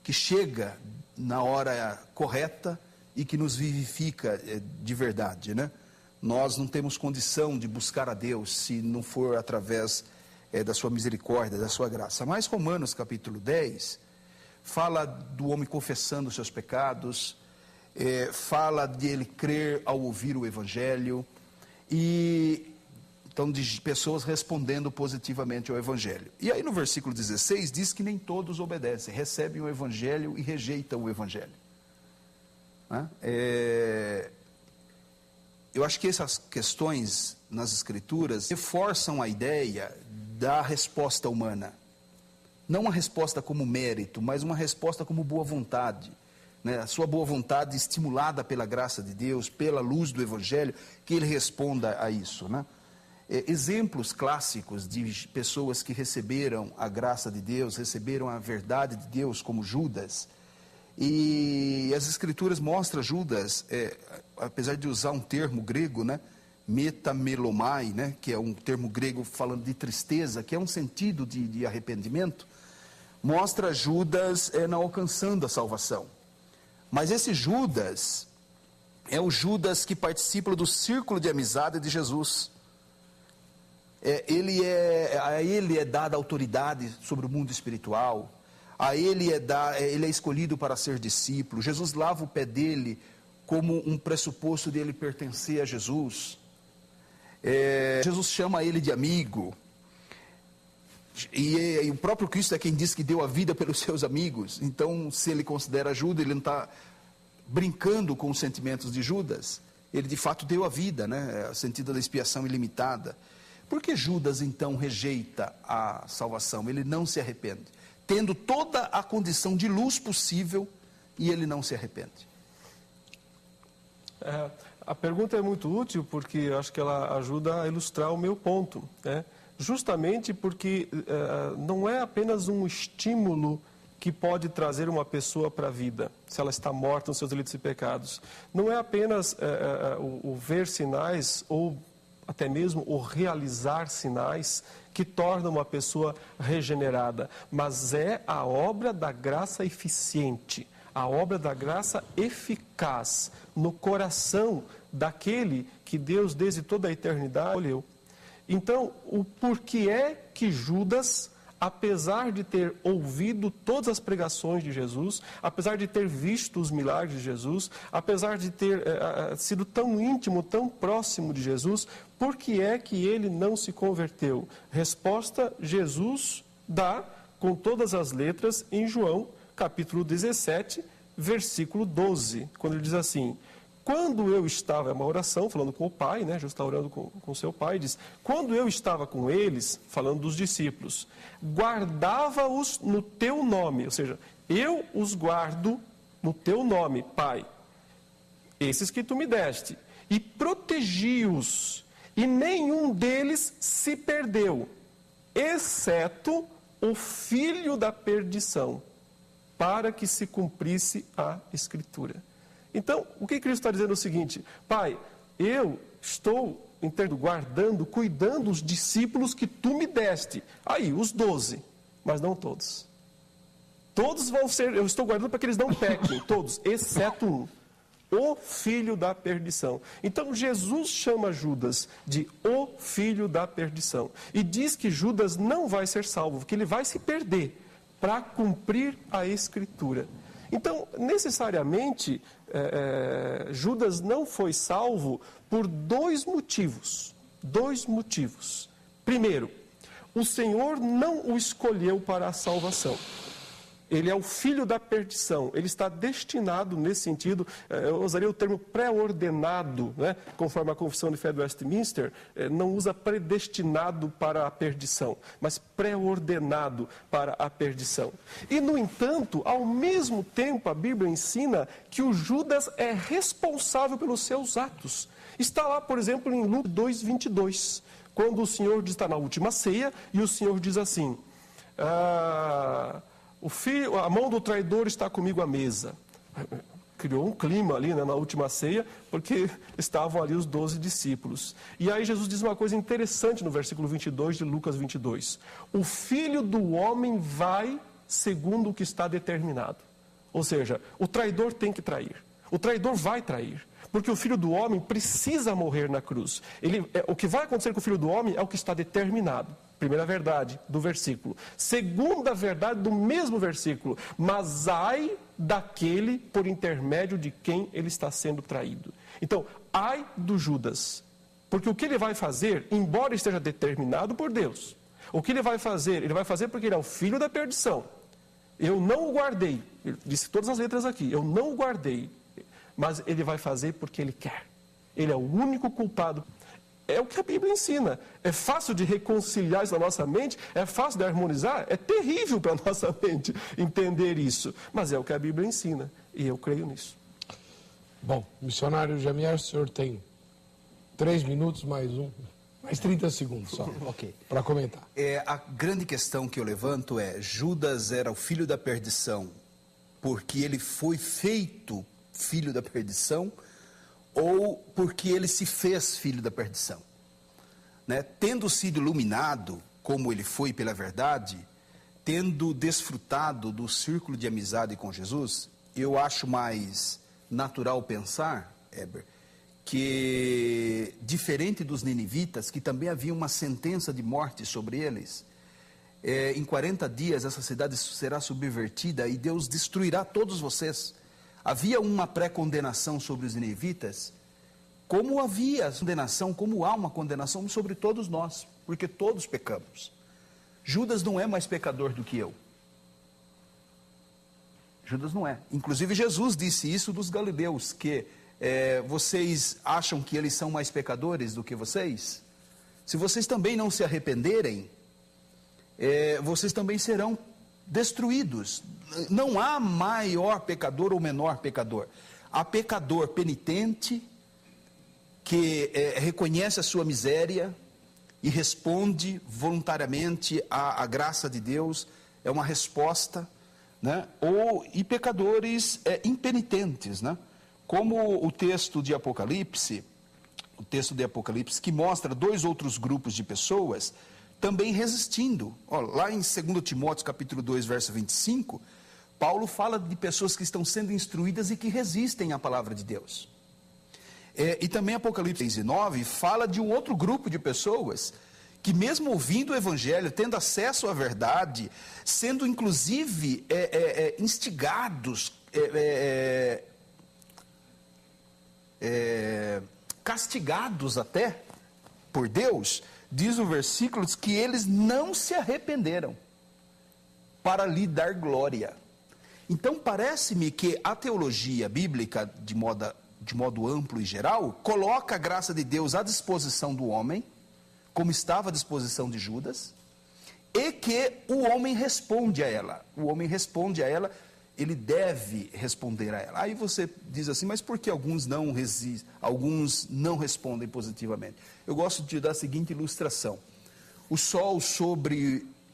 que chega na hora correta e que nos vivifica de verdade, né? Nós não temos condição de buscar a Deus se não for através da sua misericórdia, da sua graça. Mas Romanos capítulo 10 fala do homem confessando os seus pecados, fala de ele crer ao ouvir o Evangelho, e então de pessoas respondendo positivamente ao Evangelho. E aí no versículo 16 diz que nem todos obedecem, recebem o Evangelho e rejeitam o Evangelho. Eu acho que essas questões nas Escrituras reforçam a ideia da resposta humana. Não uma resposta como mérito, mas uma resposta como boa vontade. A sua boa vontade estimulada pela graça de Deus, pela luz do Evangelho, que ele responda a isso. Exemplos clássicos de pessoas que receberam a graça de Deus, receberam a verdade de Deus, como Judas. E as Escrituras mostram Judas, apesar de usar um termo grego, metamelomai, que é um termo grego falando de tristeza, que é um sentido de arrependimento, mostra Judas não alcançando a salvação. Mas esse Judas é o Judas que participa do círculo de amizade de Jesus. A ele é dada autoridade sobre o mundo espiritual, a ele ele é escolhido para ser discípulo. Jesus lava o pé dele como um pressuposto de ele pertencer a Jesus. Jesus chama ele de amigo. E o próprio Cristo é quem diz que deu a vida pelos seus amigos. Então, se ele considera Judas, ele não está brincando com os sentimentos de Judas. Ele de fato deu a vida, o sentido da expiação ilimitada. Por que Judas então rejeita a salvação? Ele não se arrepende, tendo toda a condição de luz possível, e ele não se arrepende. A pergunta é muito útil, porque eu acho que ela ajuda a ilustrar o meu ponto, justamente porque não é apenas um estímulo que pode trazer uma pessoa para a vida, se ela está morta nos seus delitos e pecados. Não é apenas o ver sinais, ou até mesmo o realizar sinais, que torna uma pessoa regenerada, mas é a obra da graça eficiente, a obra da graça eficaz no coração daquele que Deus desde toda a eternidade escolheu. Então, o porquê é que Judas, apesar de ter ouvido todas as pregações de Jesus, apesar de ter visto os milagres de Jesus, apesar de ter sido tão íntimo, tão próximo de Jesus, por que é que ele não se converteu? Resposta, Jesus dá com todas as letras em João, capítulo 17, versículo 12, quando ele diz assim: quando eu estava, é uma oração, falando com o Pai, Jesus está orando com seu Pai, diz: quando eu estava com eles, falando dos discípulos, guardava-os no teu nome, ou seja, eu os guardo no teu nome, Pai, esses que tu me deste, e protegi-os, e nenhum deles se perdeu, exceto o filho da perdição, para que se cumprisse a Escritura. Então, o que Cristo está dizendo é o seguinte: Pai, eu estou guardando, cuidando dos discípulos que tu me deste. Aí, os 12, mas não todos. Todos vão ser, eu estou guardando para que eles não pequem, todos, exceto um, o filho da perdição. Então, Jesus chama Judas de o filho da perdição. E diz que Judas não vai ser salvo, que ele vai se perder para cumprir a Escritura. Então, necessariamente, Judas não foi salvo por dois motivos. Primeiro, o Senhor não o escolheu para a salvação. Ele é o filho da perdição, ele está destinado nesse sentido, eu usaria o termo pré-ordenado, conforme a Confissão de Fé do Westminster, não usa predestinado para a perdição, mas pré-ordenado para a perdição. E, no entanto, ao mesmo tempo, a Bíblia ensina que o Judas é responsável pelos seus atos. Está lá, por exemplo, em Lucas 2:22, quando o Senhor está na última ceia e o Senhor diz assim: a mão do traidor está comigo à mesa. Criou um clima ali na última ceia, porque estavam ali os 12 discípulos. E aí Jesus diz uma coisa interessante no versículo 22 de Lucas 22. O Filho do Homem vai segundo o que está determinado. Ou seja, o traidor tem que trair. O traidor vai trair. Porque o Filho do Homem precisa morrer na cruz. O que vai acontecer com o Filho do Homem é o que está determinado. Primeira verdade do versículo. Segunda verdade do mesmo versículo. Mas ai daquele por intermédio de quem ele está sendo traído. Então, ai do Judas. Porque o que ele vai fazer, embora esteja determinado por Deus, o que ele vai fazer porque ele é o filho da perdição. Eu não o guardei. Ele disse todas as letras aqui. Eu não o guardei. Mas ele vai fazer porque ele quer. Ele é o único culpado. É o que a Bíblia ensina. É fácil de reconciliar isso na nossa mente, é fácil de harmonizar, é terrível para a nossa mente entender isso. Mas é o que a Bíblia ensina, e eu creio nisso. Bom, missionário Jamier, o senhor tem 3 minutos mais 30 segundos só, para comentar. A grande questão que eu levanto é, Judas era o filho da perdição porque ele foi feito filho da perdição, ou porque ele se fez filho da perdição, né? Tendo sido iluminado, como ele foi pela verdade, tendo desfrutado do círculo de amizade com Jesus, eu acho mais natural pensar, Heber, que diferente dos ninivitas, que também havia uma sentença de morte sobre eles, em 40 dias essa cidade será subvertida e Deus destruirá todos vocês. Havia uma pré-condenação sobre os ninivitas, como havia condenação, como há uma condenação sobre todos nós, porque todos pecamos. Judas não é mais pecador do que eu. Judas não é. Inclusive Jesus disse isso dos galileus, que vocês acham que eles são mais pecadores do que vocês? Se vocês também não se arrependerem, vocês também serão destruídos. Não há maior pecador ou menor pecador. Há pecador penitente, que reconhece a sua miséria e responde voluntariamente à graça de Deus, é uma resposta, né? E pecadores impenitentes, né? Como o texto de Apocalipse, que mostra 2 outros grupos de pessoas também resistindo. Lá em 2 Timóteo capítulo 2, verso 25, Paulo fala de pessoas que estão sendo instruídas e que resistem à palavra de Deus. E também Apocalipse 6:9 fala de um outro grupo de pessoas que mesmo ouvindo o Evangelho, tendo acesso à verdade, sendo inclusive instigados, castigados até por Deus, diz o versículo que eles não se arrependeram para lhe dar glória. Então parece-me que a teologia bíblica, de modo amplo e geral, coloca a graça de Deus à disposição do homem, como estava à disposição de Judas, e que o homem responde a ela. O homem responde a ela, ele deve responder a ela. Aí você diz assim, mas por que alguns não respondem positivamente? Eu gosto de dar a seguinte ilustração. O sol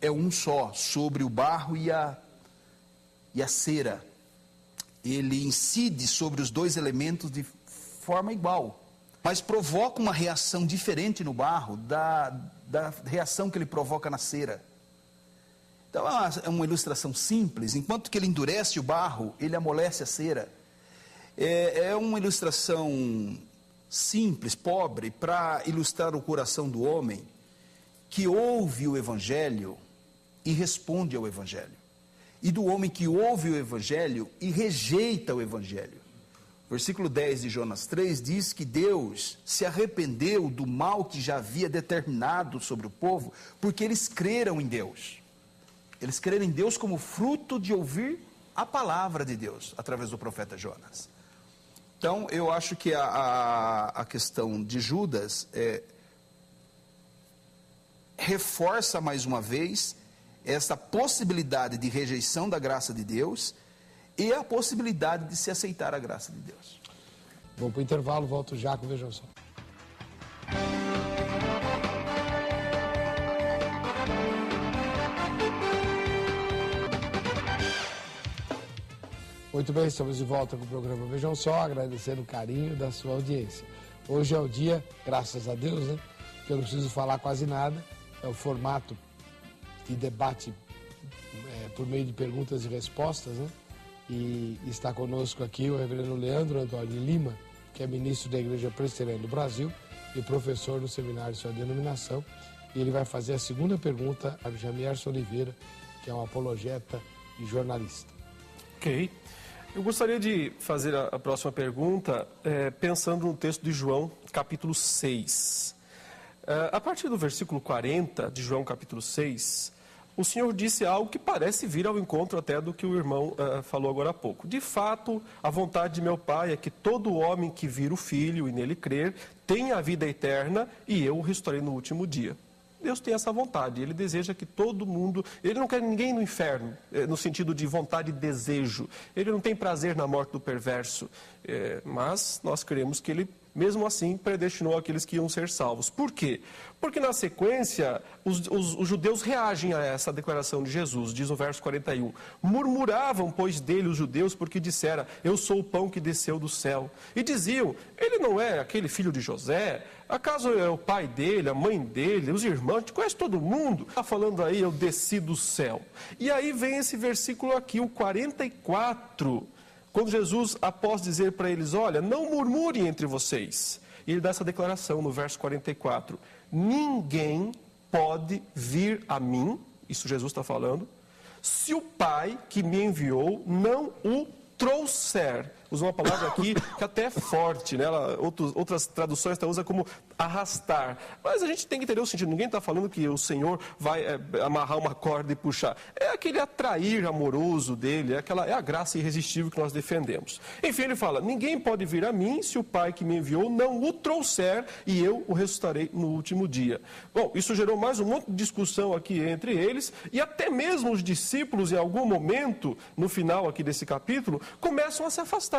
é um só, sobre o barro e a cera. Ele incide sobre os 2 elementos de forma igual, mas provoca uma reação diferente no barro da reação que ele provoca na cera. Então é uma ilustração simples. Enquanto que ele endurece o barro, ele amolece a cera. É uma ilustração simples, pobre, para ilustrar o coração do homem que ouve o Evangelho e responde ao Evangelho, e do homem que ouve o Evangelho e rejeita o Evangelho. Versículo 10 de Jonas 3 diz que Deus se arrependeu do mal que já havia determinado sobre o povo, porque eles creram em Deus. Eles creram em Deus como fruto de ouvir a palavra de Deus, através do profeta Jonas. Então, eu acho que a questão de Judas reforça mais uma vez essa possibilidade de rejeição da graça de Deus e a possibilidade de se aceitar a graça de Deus. Vou para o intervalo, volto já com o Vejam Só. Muito bem, estamos de volta com o programa Vejam Só, agradecendo o carinho da sua audiência. Hoje é o dia, graças a Deus, né, que eu não preciso falar quase nada, é o formato de debate por meio de perguntas e respostas, né? E está conosco aqui o reverendo Leandro Antônio de Lima, que é ministro da Igreja Presbiteriana do Brasil e professor no seminário de sua denominação. E ele vai fazer a segunda pergunta a Jamierson Oliveira, que é um apologeta e jornalista. Ok. Eu gostaria de fazer a próxima pergunta pensando no texto de João, capítulo 6. A partir do versículo 40 de João, capítulo 6, o Senhor disse algo que parece vir ao encontro até do que o irmão falou agora há pouco. De fato, a vontade de meu Pai é que todo homem que vir o Filho e nele crer tenha a vida eterna e eu o restaurei no último dia. Deus tem essa vontade, Ele deseja que todo mundo... Ele não quer ninguém no inferno, no sentido de vontade e desejo. Ele não tem prazer na morte do perverso, mas nós queremos que Ele, mesmo assim, predestinou aqueles que iam ser salvos. Por quê? Porque na sequência, os judeus reagem a essa declaração de Jesus, diz o verso 41. Murmuravam, pois, dele os judeus, porque dissera, eu sou o pão que desceu do céu. E diziam, ele não é aquele filho de José? Acaso é o pai dele, a mãe dele, os irmãos, te conhece todo mundo? Está falando aí, eu desci do céu. E aí vem esse versículo aqui, o 44, quando Jesus, após dizer para eles, olha, não murmurem entre vocês. E ele dá essa declaração no verso 44. Ninguém pode vir a mim, isso Jesus está falando, se o Pai que me enviou não o trouxer. Usa uma palavra aqui que até é forte, né? Outras traduções até usam como arrastar. Mas a gente tem que entender o sentido. Ninguém está falando que o Senhor vai amarrar uma corda e puxar. É aquele atrair amoroso dele, é a graça irresistível que nós defendemos. Enfim, ele fala, ninguém pode vir a mim se o Pai que me enviou não o trouxer e eu o ressuscitarei no último dia. Bom, isso gerou mais um monte de discussão aqui entre eles e até mesmo os discípulos, em algum momento, no final aqui desse capítulo, começam a se afastar.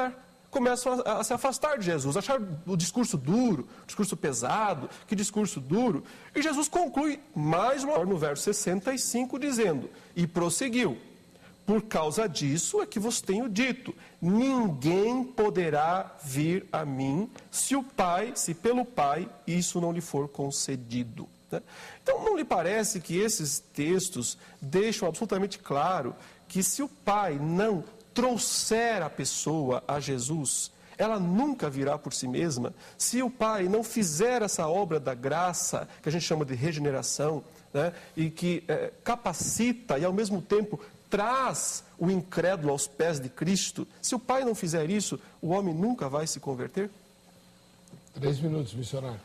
Começam a se afastar de Jesus, achar o discurso duro, o discurso pesado, que discurso duro. E Jesus conclui mais uma vez no verso 65, dizendo, e prosseguiu, por causa disso é que vos tenho dito, ninguém poderá vir a mim se pelo Pai isso não lhe for concedido. Então, não lhe parece que esses textos deixam absolutamente claro que se o Pai não trouxer a pessoa a Jesus, ela nunca virá por si mesma. Se o Pai não fizer essa obra da graça, que a gente chama de regeneração, né, e que capacita e ao mesmo tempo traz o incrédulo aos pés de Cristo, se o Pai não fizer isso, o homem nunca vai se converter? 3 minutos, missionário.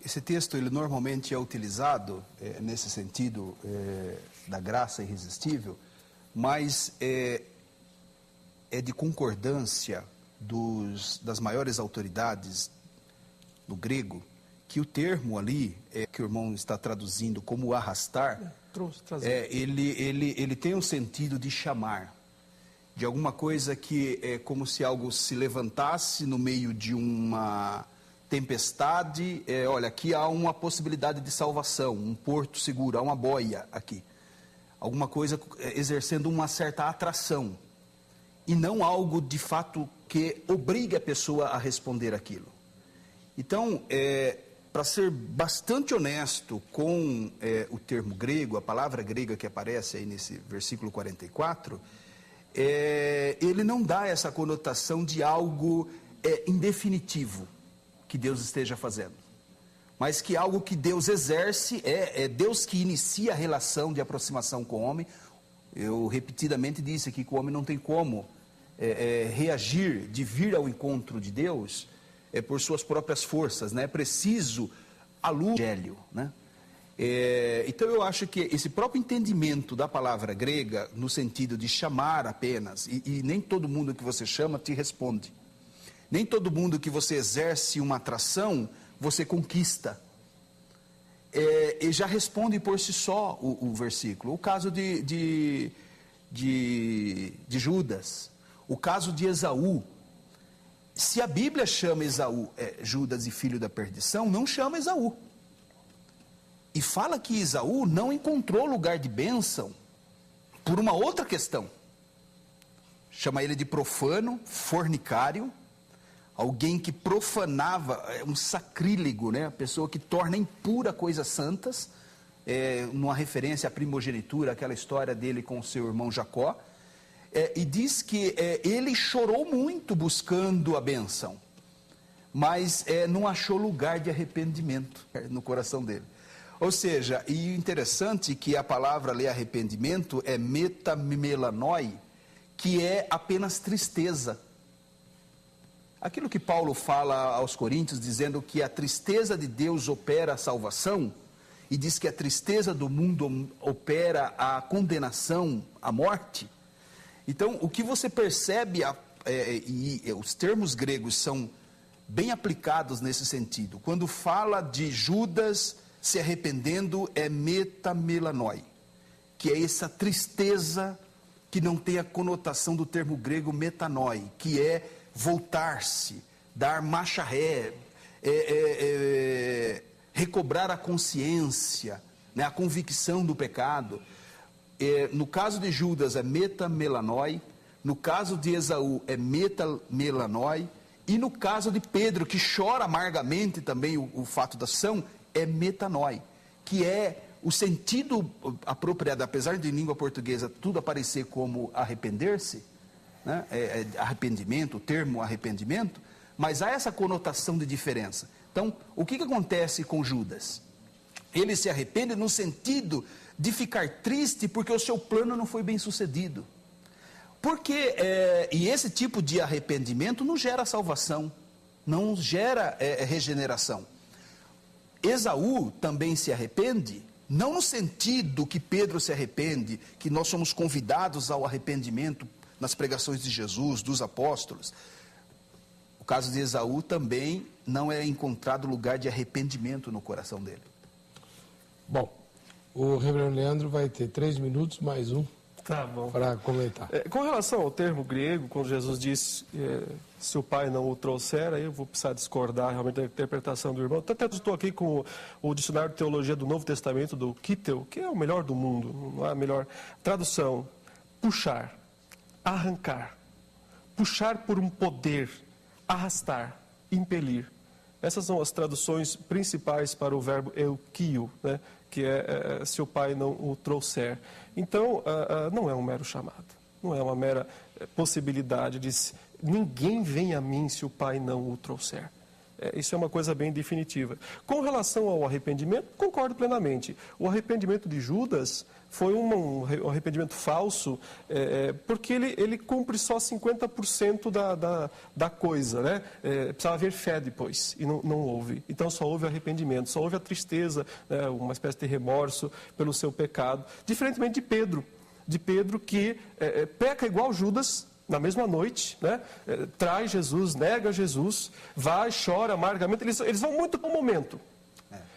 Esse texto, ele normalmente é utilizado nesse sentido da graça irresistível, mas é de concordância das maiores autoridades no grego, que o termo ali, que o irmão está traduzindo como arrastar, ele tem um sentido de chamar, de alguma coisa que é como se algo se levantasse no meio de uma tempestade, olha, aqui há uma possibilidade de salvação, um porto seguro, há uma boia aqui. Alguma coisa exercendo uma certa atração, e não algo de fato que obrigue a pessoa a responder aquilo. Então, para ser bastante honesto com o termo grego, a palavra grega que aparece aí nesse versículo 44, ele não dá essa conotação de algo indefinitivo que Deus esteja fazendo, mas que algo que Deus exerce, é Deus que inicia a relação de aproximação com o homem. Eu repetidamente disse aqui que o homem não tem como reagir, de vir ao encontro de Deus, por suas próprias forças, né? É preciso a luz do evangelho, né? Então eu acho que esse próprio entendimento da palavra grega, no sentido de chamar apenas, e nem todo mundo que você chama te responde, nem todo mundo que você exerce uma atração você conquista, e já responde por si só o versículo. O caso de Judas, o caso de Esaú. Se a Bíblia chama Esaú Judas e filho da perdição, não chama Esaú. E fala que Esaú não encontrou lugar de bênção por uma outra questão. Chama ele de profano, fornicário, alguém que profanava, um sacrílego, né? A pessoa que torna impura coisas santas, numa referência à primogenitura, aquela história dele com o seu irmão Jacó. e diz que ele chorou muito buscando a bênção, mas não achou lugar de arrependimento no coração dele. Ou seja, e interessante que a palavra ali, arrependimento, é metamelanoi, que é apenas tristeza. Aquilo que Paulo fala aos Coríntios, dizendo que a tristeza de Deus opera a salvação, e diz que a tristeza do mundo opera a condenação, a morte. Então, o que você percebe, e os termos gregos são bem aplicados nesse sentido. Quando fala de Judas se arrependendo, é metamelanoi, que é essa tristeza que não tem a conotação do termo grego metanoi, que é voltar-se, dar marcha ré, recobrar a consciência, né, a convicção do pecado. No caso de Judas é metamelanoi, no caso de Esaú é metamelanoi, e no caso de Pedro, que chora amargamente também o fato da ação, é metanoi, que é o sentido apropriado, apesar de língua portuguesa tudo aparecer como arrepender-se, né? Arrependimento, o termo arrependimento, mas há essa conotação de diferença. Então, o que acontece com Judas? Ele se arrepende no sentido de ficar triste porque o seu plano não foi bem sucedido. Porque, e esse tipo de arrependimento não gera salvação, não gera regeneração. Esaú também se arrepende, não no sentido que Pedro se arrepende, que nós somos convidados ao arrependimento nas pregações de Jesus, dos apóstolos. O caso de Esaú também não é encontrado lugar de arrependimento no coração dele. Bom, o reverendo Leandro vai ter 3 minutos mais um para comentar. Com relação ao termo grego, quando Jesus diz se o Pai não o trouxer, aí eu vou precisar discordar realmente da interpretação do irmão. Até estou aqui com o dicionário de teologia do Novo Testamento, do Kittel, que é o melhor do mundo, não é a melhor tradução. Puxar, arrancar, puxar por um poder, arrastar, impelir. Essas são as traduções principais para o verbo eukio, né? Que é se o Pai não o trouxer. Então, não é um mero chamado, não é uma mera possibilidade de ninguém vem a mim se o Pai não o trouxer. Isso é uma coisa bem definitiva. Com relação ao arrependimento, concordo plenamente. O arrependimento de Judas foi um arrependimento falso, porque ele cumpre só 50% da coisa, né? Precisava haver fé depois, e não houve. Então só houve arrependimento, só houve a tristeza, né? Uma espécie de remorso pelo seu pecado. Diferentemente de Pedro que peca igual Judas, na mesma noite, né? Traz Jesus, nega Jesus, vai, chora amargamente, eles vão muito para o momento.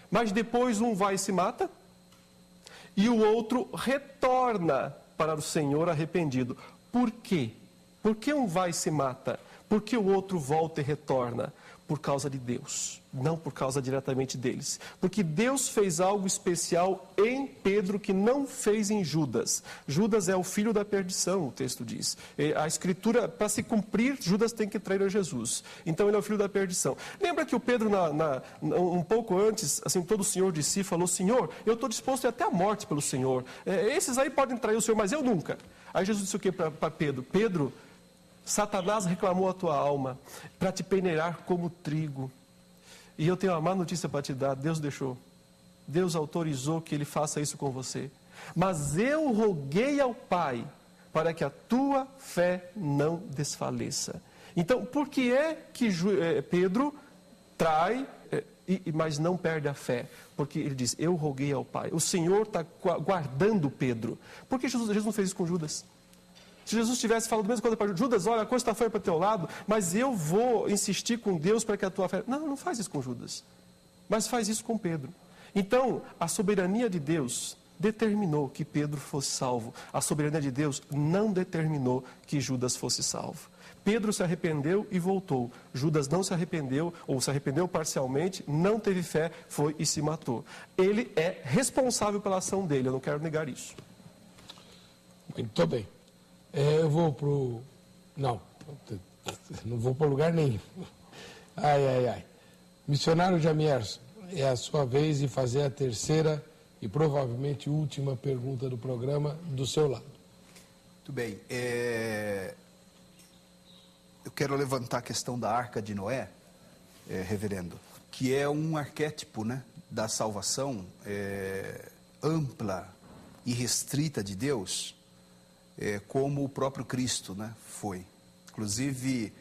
Mas depois um vai e se mata, e o outro retorna para o Senhor arrependido. Por quê? Por que um vai e se mata? Por que o outro volta e retorna? Por causa de Deus, não por causa diretamente deles. Porque Deus fez algo especial em Pedro que não fez em Judas. Judas é o filho da perdição, o texto diz. A Escritura, para se cumprir, Judas tem que trair a Jesus. Então ele é o filho da perdição. Lembra que o Pedro, um pouco antes, assim, todo o Senhor de si falou: Senhor, eu estou disposto a ir até a morte pelo Senhor. Esses aí podem trair o Senhor, mas eu nunca. Aí Jesus disse o que para Pedro? Pedro, Satanás reclamou a tua alma para te peneirar como trigo. E eu tenho uma má notícia para te dar: Deus deixou. Deus autorizou que ele faça isso com você. Mas eu roguei ao Pai para que a tua fé não desfaleça. Então, por que é que Pedro trai, mas não perde a fé? Porque ele diz: eu roguei ao Pai. O Senhor está guardando Pedro. Por que Jesus não fez isso com Judas? Se Jesus tivesse falado a mesma coisa para Judas: olha, a coisa está feia para o teu lado, mas eu vou insistir com Deus para que a tua fé... Não faz isso com Judas, mas faz isso com Pedro. Então, a soberania de Deus determinou que Pedro fosse salvo. A soberania de Deus não determinou que Judas fosse salvo. Pedro se arrependeu e voltou. Judas não se arrependeu, ou se arrependeu parcialmente, não teve fé, foi e se matou. Ele é responsável pela ação dele, eu não quero negar isso. Muito bem. Eu vou para o... Não vou para lugar nenhum. Ai. Missionário Jamierson, é a sua vez de fazer a terceira e provavelmente última pergunta do programa do seu lado. Muito bem. Eu quero levantar a questão da Arca de Noé, reverendo, que é um arquétipo, né, da salvação ampla e restrita de Deus, como o próprio Cristo, né, foi. Inclusive,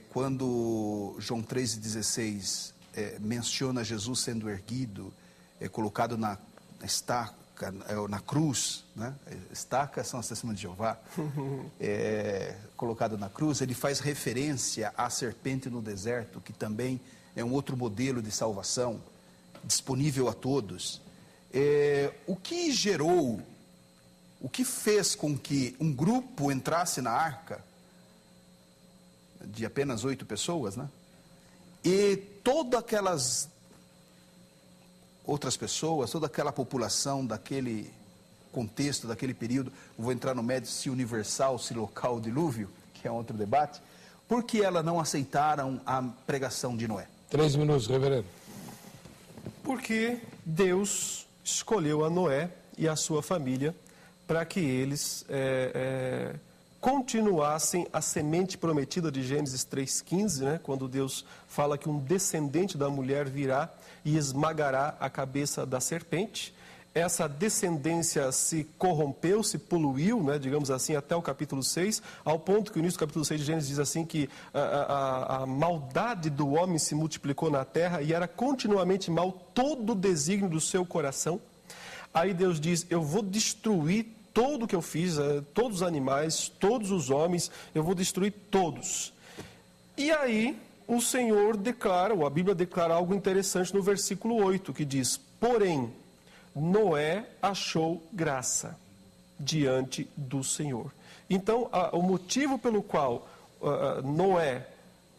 quando João 3,16 menciona Jesus sendo erguido, colocado na estaca, na cruz, né? Estacas são as testemunhas de Jeová, colocado na cruz, ele faz referência à serpente no deserto, que também é um outro modelo de salvação, disponível a todos. O que gerou, o que fez com que um grupo entrasse na arca, de apenas 8 pessoas, né? E todas aquelas outras pessoas, toda aquela população daquele contexto, daquele período, não vou entrar no mérito se universal, se local o dilúvio, que é outro debate, por que elas não aceitaram a pregação de Noé? 3 minutos, reverendo. Porque Deus escolheu a Noé e a sua família para que eles continuassem a semente prometida de Gênesis 3,15, né, quando Deus fala que um descendente da mulher virá e esmagará a cabeça da serpente. Essa descendência se corrompeu, se poluiu, né, digamos assim, até o capítulo 6, ao ponto que o início do capítulo 6 de Gênesis diz assim que a maldade do homem se multiplicou na terra e era continuamente mal todo o desígnio do seu coração. Aí Deus diz, eu vou destruir tudo o que eu fiz, todos os animais, todos os homens, eu vou destruir todos. E aí o Senhor declara, ou a Bíblia declara algo interessante no versículo 8, que diz, porém, Noé achou graça diante do Senhor. Então, o motivo pelo qual Noé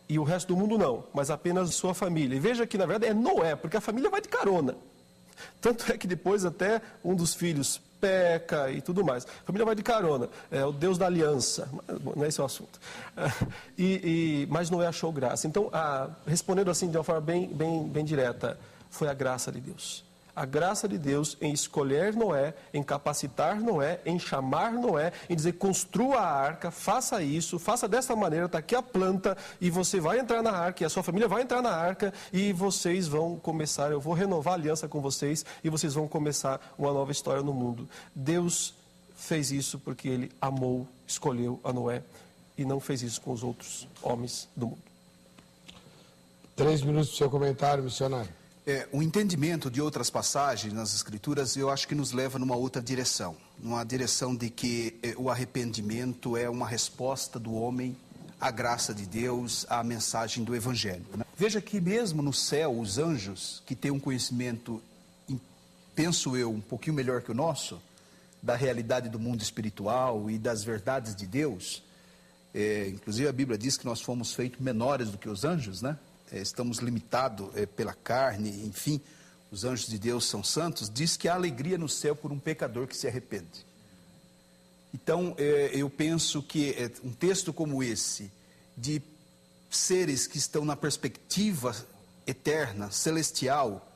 e o resto do mundo não, mas apenas sua família. E veja que, na verdade, é Noé, porque a família vai de carona. Tanto é que depois até um dos filhos peca e tudo mais. A família vai de carona, é o Deus da aliança, não é esse o assunto. Mas Noé achou graça. Então, respondendo assim de uma forma bem direta, foi a graça de Deus. A graça de Deus em escolher Noé, em capacitar Noé, em chamar Noé, em dizer, construa a arca, faça isso, faça dessa maneira, está aqui a planta, e você vai entrar na arca, e a sua família vai entrar na arca, e vocês vão começar, eu vou renovar a aliança com vocês, e vocês vão começar uma nova história no mundo. Deus fez isso porque Ele amou, escolheu a Noé, e não fez isso com os outros homens do mundo. 3 minutos para o seu comentário, missionário. O entendimento de outras passagens nas Escrituras, eu acho que nos leva numa outra direção. Numa direção de que o arrependimento é uma resposta do homem à graça de Deus, à mensagem do Evangelho. Veja que mesmo no céu, os anjos, que têm um conhecimento, penso eu, um pouquinho melhor que o nosso, da realidade do mundo espiritual e das verdades de Deus, inclusive a Bíblia diz que nós fomos feitos menores do que os anjos, né? Estamos limitados pela carne, enfim, os anjos de Deus são santos, diz que há alegria no céu por um pecador que se arrepende. Então, eu penso que um texto como esse, de seres que estão na perspectiva eterna, celestial,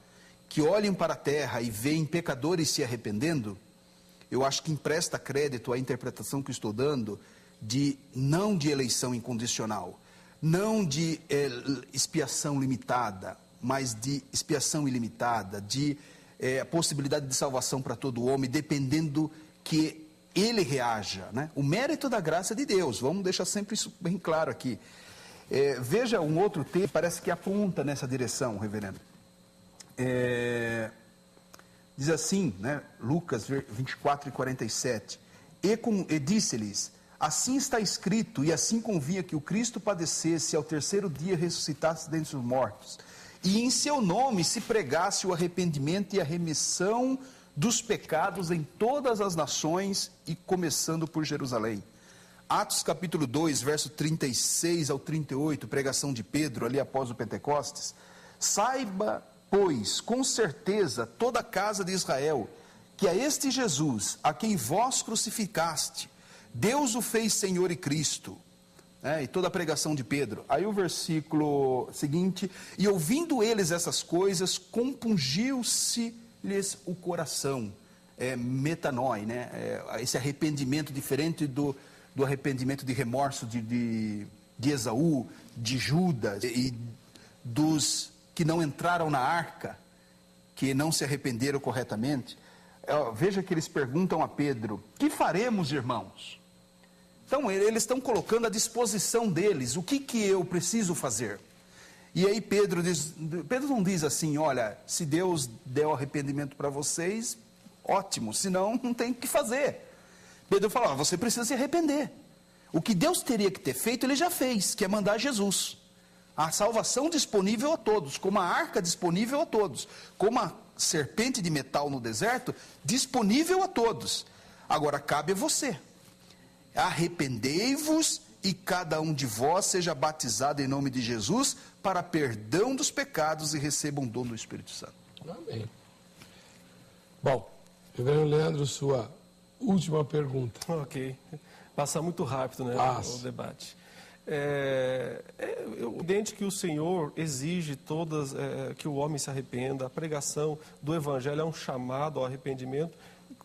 que olhem para a terra e veem pecadores se arrependendo, eu acho que empresta crédito à interpretação que estou dando, não de eleição incondicional, não de expiação limitada, mas de expiação ilimitada, de possibilidade de salvação para todo homem, dependendo que ele reaja, né? O mérito da graça de Deus, vamos deixar sempre isso bem claro aqui. Veja um outro texto, parece que aponta nessa direção, reverendo. Diz assim, né, Lucas 24:47, e disse-lhes, assim está escrito, e assim convinha que o Cristo padecesse e ao terceiro dia ressuscitasse dentre os mortos, e em seu nome se pregasse o arrependimento e a remissão dos pecados em todas as nações, e começando por Jerusalém. Atos capítulo 2, verso 36 ao 38, pregação de Pedro, ali após o Pentecostes. Saiba, pois, com certeza, toda a casa de Israel, que a este Jesus, a quem vós crucificaste, Deus o fez Senhor e Cristo. E toda a pregação de Pedro. Aí o versículo seguinte, e ouvindo eles essas coisas, compungiu-se-lhes o coração. metanoi, né? Esse arrependimento diferente do arrependimento de remorso de Esaú, de Judas e dos que não entraram na arca, que não se arrependeram corretamente. Veja que eles perguntam a Pedro: que faremos, irmãos? Então eles estão colocando à disposição deles o que eu preciso fazer. E aí Pedro não diz assim: olha, se Deus der o arrependimento para vocês, ótimo, senão não tem o que fazer. Pedro fala: você precisa se arrepender. O que Deus teria que ter feito, ele já fez, que é mandar Jesus. A salvação disponível a todos, como a arca disponível a todos, como a serpente de metal no deserto, disponível a todos. Agora cabe a você: arrependei-vos e cada um de vós seja batizado em nome de Jesus para perdão dos pecados e recebam o dom do Espírito Santo. Amém. Bom, reverendo Leandro, sua última pergunta. Ok. Passa muito rápido, né, o debate. É evidente que o Senhor exige que o homem se arrependa. A pregação do Evangelho é um chamado ao arrependimento.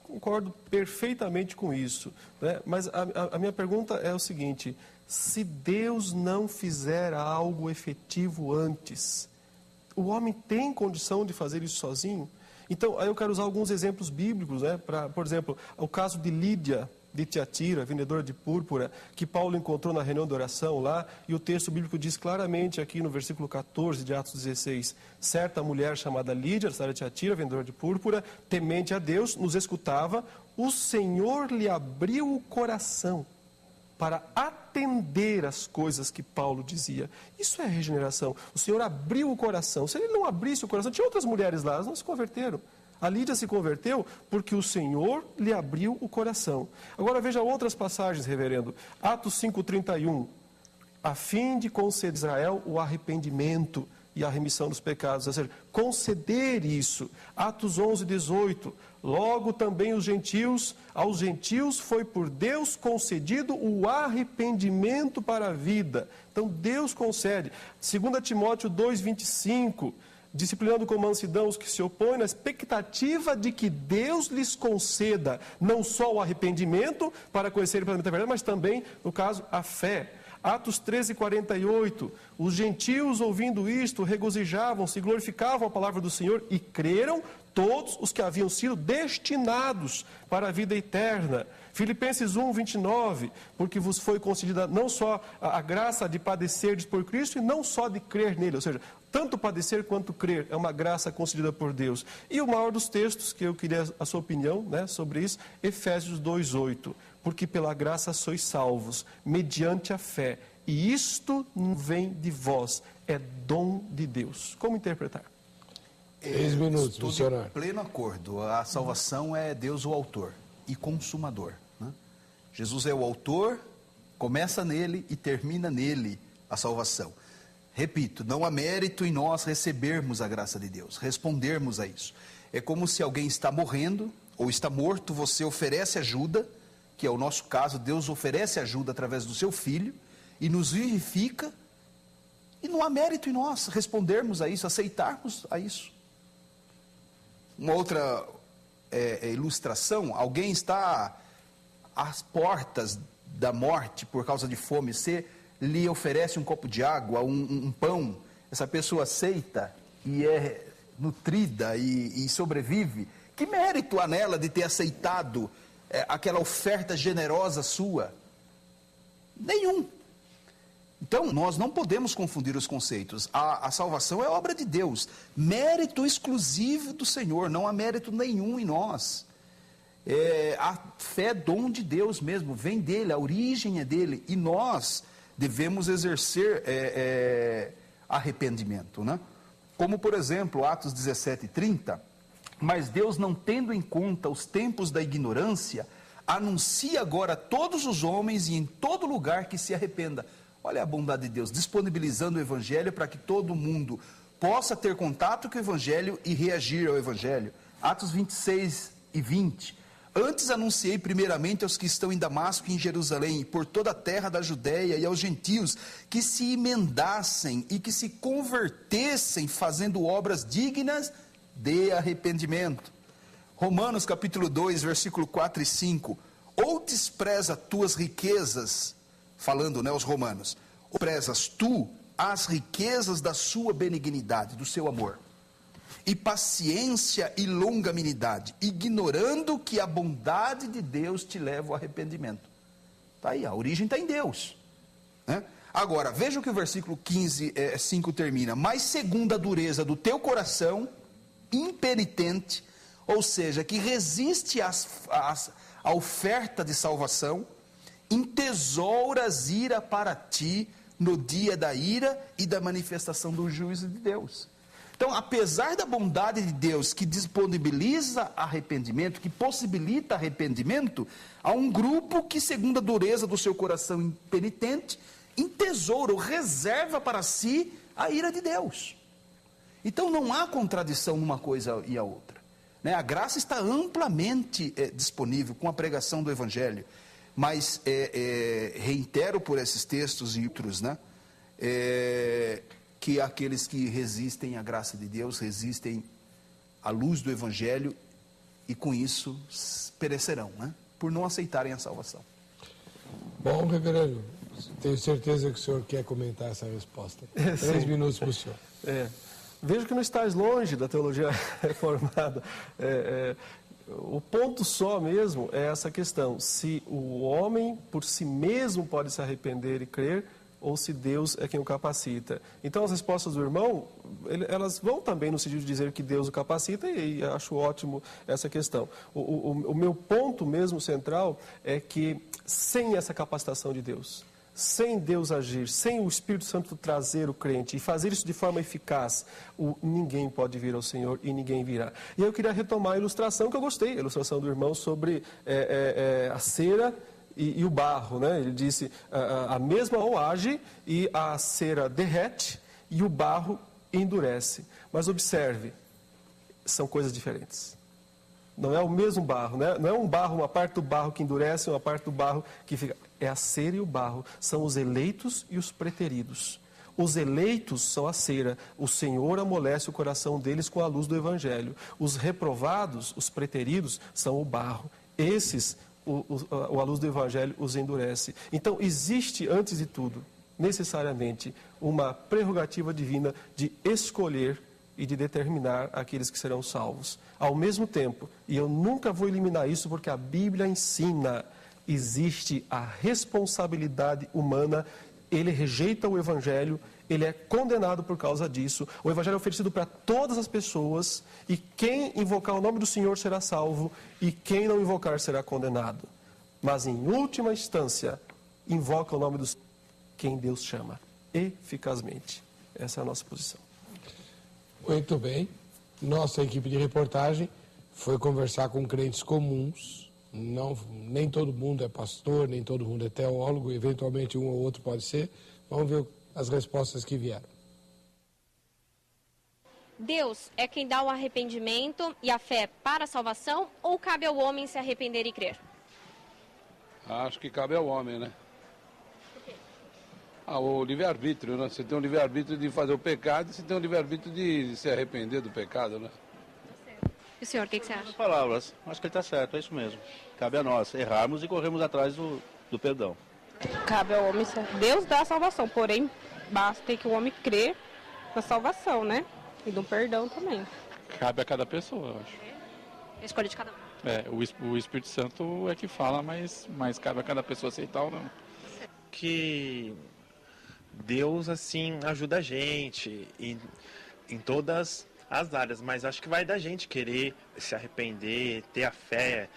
Concordo perfeitamente com isso, né? Mas a minha pergunta é o seguinte: se Deus não fizer algo efetivo antes, o homem tem condição de fazer isso sozinho? Então, aí eu quero usar alguns exemplos bíblicos, né? Por exemplo, o caso de Lídia de Tiatira, vendedora de púrpura, que Paulo encontrou na reunião de oração lá, e o texto bíblico diz claramente aqui no versículo 14 de Atos 16, certa mulher chamada Lídia, da cidade de Tiatira, vendedora de púrpura, temente a Deus, nos escutava, o Senhor lhe abriu o coração para atender as coisas que Paulo dizia. Isso é regeneração. O Senhor abriu o coração. Se ele não abrisse o coração, tinha outras mulheres lá, elas não se converteram. A Lídia se converteu porque o Senhor lhe abriu o coração. Agora veja outras passagens, reverendo. Atos 5:31, a fim de conceder a Israel o arrependimento e a remissão dos pecados, ou seja, conceder isso. Atos 11:18, logo também aos gentios foi por Deus concedido o arrependimento para a vida. Então Deus concede. 2 Timóteo 2:25, disciplinando com mansidão os que se opõem, na expectativa de que Deus lhes conceda não só o arrependimento para conhecerem plenamente a verdade, mas também, no caso, a fé. Atos 13:48, os gentios ouvindo isto regozijavam-se, glorificavam a palavra do Senhor e creram todos os que haviam sido destinados para a vida eterna. Filipenses 1:29, porque vos foi concedida não só a graça de padecerdes por Cristo e não só de crer nele, ou seja, tanto padecer quanto crer é uma graça concedida por Deus. E o maior dos textos, que eu queria a sua opinião, né, sobre isso, Efésios 2:8, porque pela graça sois salvos, mediante a fé, e isto não vem de vós, é dom de Deus. Como interpretar? 10 minutos, estou missionário. em pleno acordo. A salvação é Deus o autor e consumador, né? Jesus é o autor, começa nele e termina nele a salvação. Repito, não há mérito em nós recebermos a graça de Deus, respondermos a isso. É como se alguém está morrendo ou está morto, você oferece ajuda, que é o nosso caso, Deus oferece ajuda através do seu Filho e nos vivifica, e não há mérito em nós respondermos a isso, aceitarmos a isso. Uma outra ilustração: alguém está às portas da morte por causa de fome, você lhe oferece um copo de água, um pão, essa pessoa aceita e é nutrida e sobrevive. Que mérito há nela de ter aceitado aquela oferta generosa sua? Nenhum. Então, nós não podemos confundir os conceitos. A salvação é obra de Deus, mérito exclusivo do Senhor, não há mérito nenhum em nós. A fé é dom de Deus mesmo, vem dele, a origem é dele, e nós devemos exercer arrependimento, né? Como, por exemplo, Atos 17:30, mas Deus, não tendo em conta os tempos da ignorância, anuncia agora a todos os homens e em todo lugar que se arrependa. Olha a bondade de Deus, disponibilizando o Evangelho para que todo mundo possa ter contato com o Evangelho e reagir ao Evangelho. Atos 26:20. Antes anunciei primeiramente aos que estão em Damasco e em Jerusalém, por toda a terra da Judéia e aos gentios, que se emendassem e que se convertessem, fazendo obras dignas de arrependimento. Romanos capítulo 2, versículo 4 e 5. Ou despreza tuas riquezas, falando, né, os romanos, ou prezas tu as riquezas da sua benignidade, do seu amor, e paciência e longanimidade, ignorando que a bondade de Deus te leva ao arrependimento. Está aí, a origem está em Deus, né? Agora, veja o que o versículo 5 termina. Mas segundo a dureza do teu coração, impenitente, ou seja, que resiste à oferta de salvação, entesouras ira para ti no dia da ira e da manifestação do juízo de Deus. Então, apesar da bondade de Deus que disponibiliza arrependimento, que possibilita arrependimento, há um grupo que, segundo a dureza do seu coração impenitente, entesoura ou reserva para si a ira de Deus. Então, não há contradição numa coisa e a outra, né? A graça está amplamente disponível com a pregação do Evangelho. Mas reitero por esses textos e outros, né, que aqueles que resistem à graça de Deus, resistem à luz do Evangelho e com isso perecerão, né, por não aceitarem a salvação. Bom, reverendo, tenho certeza que o senhor quer comentar essa resposta. 3 minutos para o senhor. Vejo que não estás longe da teologia reformada. O ponto só mesmo é essa questão, se o homem por si mesmo pode se arrepender e crer, ou se Deus é quem o capacita. Então as respostas do irmão, elas vão também no sentido de dizer que Deus o capacita, e acho ótimo essa questão. O meu ponto mesmo central é que sem essa capacitação de Deus, sem Deus agir, sem o Espírito Santo trazer o crente e fazer isso de forma eficaz, ninguém pode vir ao Senhor e ninguém virá. E eu queria retomar a ilustração que eu gostei, a ilustração do irmão sobre a cera e o barro, né? Ele disse, a mesma mão age e a cera derrete e o barro endurece. Mas observe, são coisas diferentes. Não é o mesmo barro, né? Não é um barro, uma parte do barro que endurece, uma parte do barro que fica... É a cera e o barro, são os eleitos e os preteridos. Os eleitos são a cera, o Senhor amolece o coração deles com a luz do Evangelho. Os reprovados, os preteridos, são o barro. Esses, a luz do Evangelho os endurece. Então, existe, antes de tudo, necessariamente, uma prerrogativa divina de escolher e de determinar aqueles que serão salvos. Ao mesmo tempo, e eu nunca vou eliminar isso porque a Bíblia ensina, existe a responsabilidade humana. Ele rejeita o Evangelho, ele é condenado por causa disso. O Evangelho é oferecido para todas as pessoas, e quem invocar o nome do Senhor será salvo, e quem não invocar será condenado. Mas em última instância, invoca o nome do Senhor, quem Deus chama, eficazmente. Essa é a nossa posição. Muito bem. Nossa equipe de reportagem foi conversar com crentes comuns. Nem todo mundo é pastor, nem todo mundo é teólogo, eventualmente um ou outro pode ser. Vamos ver as respostas que vieram. Deus é quem dá o arrependimento e a fé para a salvação, ou cabe ao homem se arrepender e crer? Acho que cabe ao homem, né? Por quê? O livre-arbítrio, né? Você tem o livre-arbítrio de fazer o pecado e você tem o livre-arbítrio de se arrepender do pecado, né? E o senhor, o que você acha? Palavras, acho que ele está certo, é isso mesmo. Cabe a nós errarmos e corrermos atrás do perdão. Cabe ao homem, Deus dá a salvação, porém basta que o homem crer na salvação, né? E no perdão também. Cabe a cada pessoa, eu acho. A escolha de cada um. O Espírito Santo é que fala, mas cabe a cada pessoa aceitar ou não. Que Deus, assim, ajuda a gente em todas as áreas, mas acho que vai da gente querer se arrepender, ter a fé,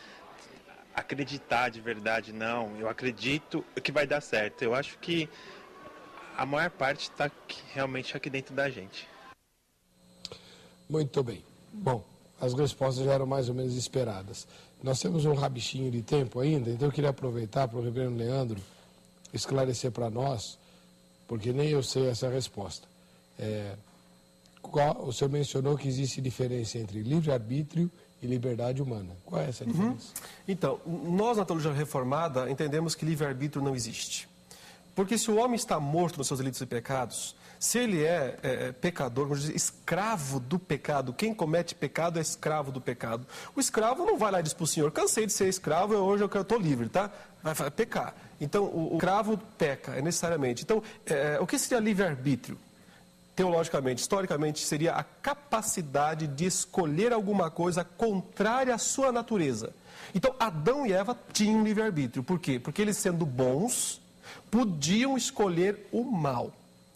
acreditar de verdade. Não, eu acredito que vai dar certo. Eu acho que a maior parte está realmente aqui dentro da gente. Muito bem. Bom, as respostas já eram mais ou menos esperadas. Nós temos um rabichinho de tempo ainda, então eu queria aproveitar para o reverendo Leandro esclarecer para nós, porque nem eu sei essa resposta. O senhor mencionou que existe diferença entre livre-arbítrio e liberdade humana. Qual é essa diferença? Então, nós na teologia reformada entendemos que livre-arbítrio não existe. Porque se o homem está morto nos seus delitos e pecados, se ele é pecador, como diz, escravo do pecado, quem comete pecado é escravo do pecado. O escravo não vai lá e diz para o Senhor, cansei de ser escravo, hoje eu estou livre, tá? Vai pecar. Então, o escravo peca, necessariamente. Então, o que seria livre-arbítrio? Teologicamente, historicamente, seria a capacidade de escolher alguma coisa contrária à sua natureza. Então, Adão e Eva tinham livre-arbítrio. Por quê? Porque eles, sendo bons, podiam escolher o mal.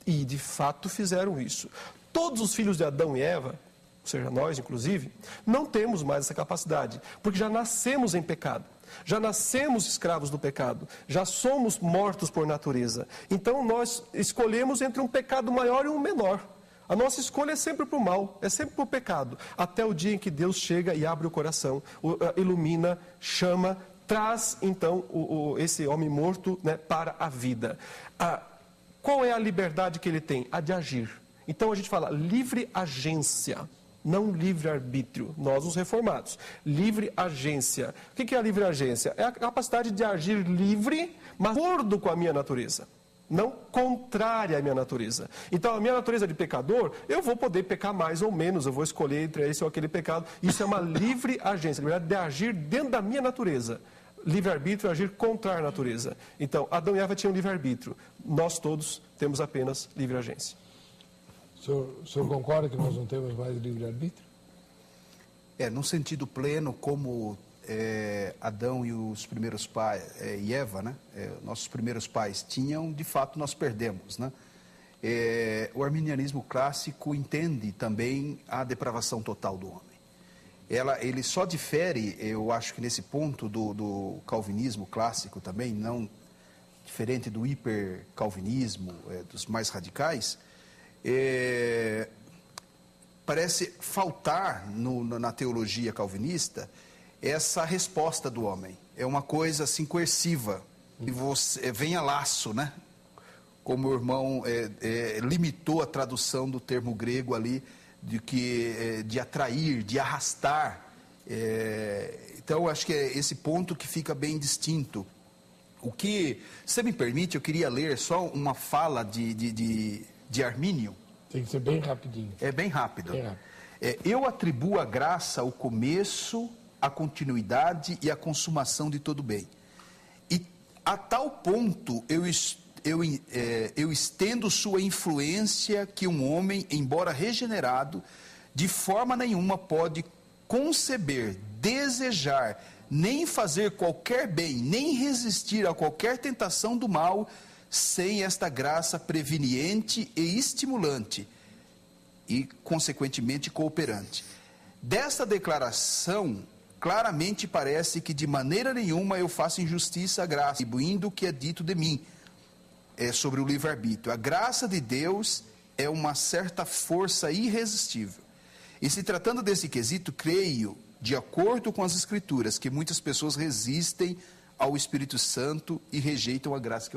E, de fato, fizeram isso. Todos os filhos de Adão e Eva, ou seja, nós, inclusive, não temos mais essa capacidade. Porque já nascemos em pecado. Já nascemos escravos do pecado. Já somos mortos por natureza. Então, nós escolhemos entre um pecado maior e um menor. A nossa escolha é sempre para o mal, é sempre para o pecado. Até o dia em que Deus chega e abre o coração, ilumina, chama, traz, então, esse homem morto, né, para a vida. Qual é a liberdade que ele tem? A de agir. Então, a gente fala livre agência, não livre arbítrio. Nós, os reformados. Livre agência. O que é a livre agência? É a capacidade de agir livre, mas de acordo com a minha natureza. Não contrária à minha natureza. Então, a minha natureza de pecador, eu vou poder pecar mais ou menos, eu vou escolher entre esse ou aquele pecado. Isso é uma livre agência, a liberdade de agir dentro da minha natureza. Livre-arbítrio é agir contra a natureza. Então, Adão e Eva tinham livre-arbítrio. Nós todos temos apenas livre agência. O senhor concorda que nós não temos mais livre-arbítrio? Num sentido pleno, como Adão e os primeiros pais, e Eva, né? Nossos primeiros pais tinham, de fato nós perdemos, né? O arminianismo clássico entende também a depravação total do homem. Ele só difere, eu acho que nesse ponto do calvinismo clássico também, não diferente do hiper-calvinismo, dos mais radicais, parece faltar na teologia calvinista essa resposta do homem. É uma coisa assim coerciva, e você vem a laço, né? Como o irmão limitou a tradução do termo grego ali, de atrair, de arrastar. Então, acho que é esse ponto que fica bem distinto. O que, se me permite, eu queria ler só uma fala de Armínio. Tem que ser bem rapidinho. É bem rápido. Bem rápido. Eu atribuo a graça ao começo, a continuidade e a consumação de todo bem. E a tal ponto eu estendo sua influência que um homem, embora regenerado, de forma nenhuma pode conceber, desejar, nem fazer qualquer bem, nem resistir a qualquer tentação do mal, sem esta graça preveniente e estimulante e, consequentemente, cooperante. Desta declaração, claramente parece que de maneira nenhuma eu faço injustiça à graça, atribuindo o que é dito de mim sobre o livre-arbítrio. A graça de Deus é uma certa força irresistível. E se tratando desse quesito, creio, de acordo com as Escrituras, que muitas pessoas resistem ao Espírito Santo e rejeitam a graça que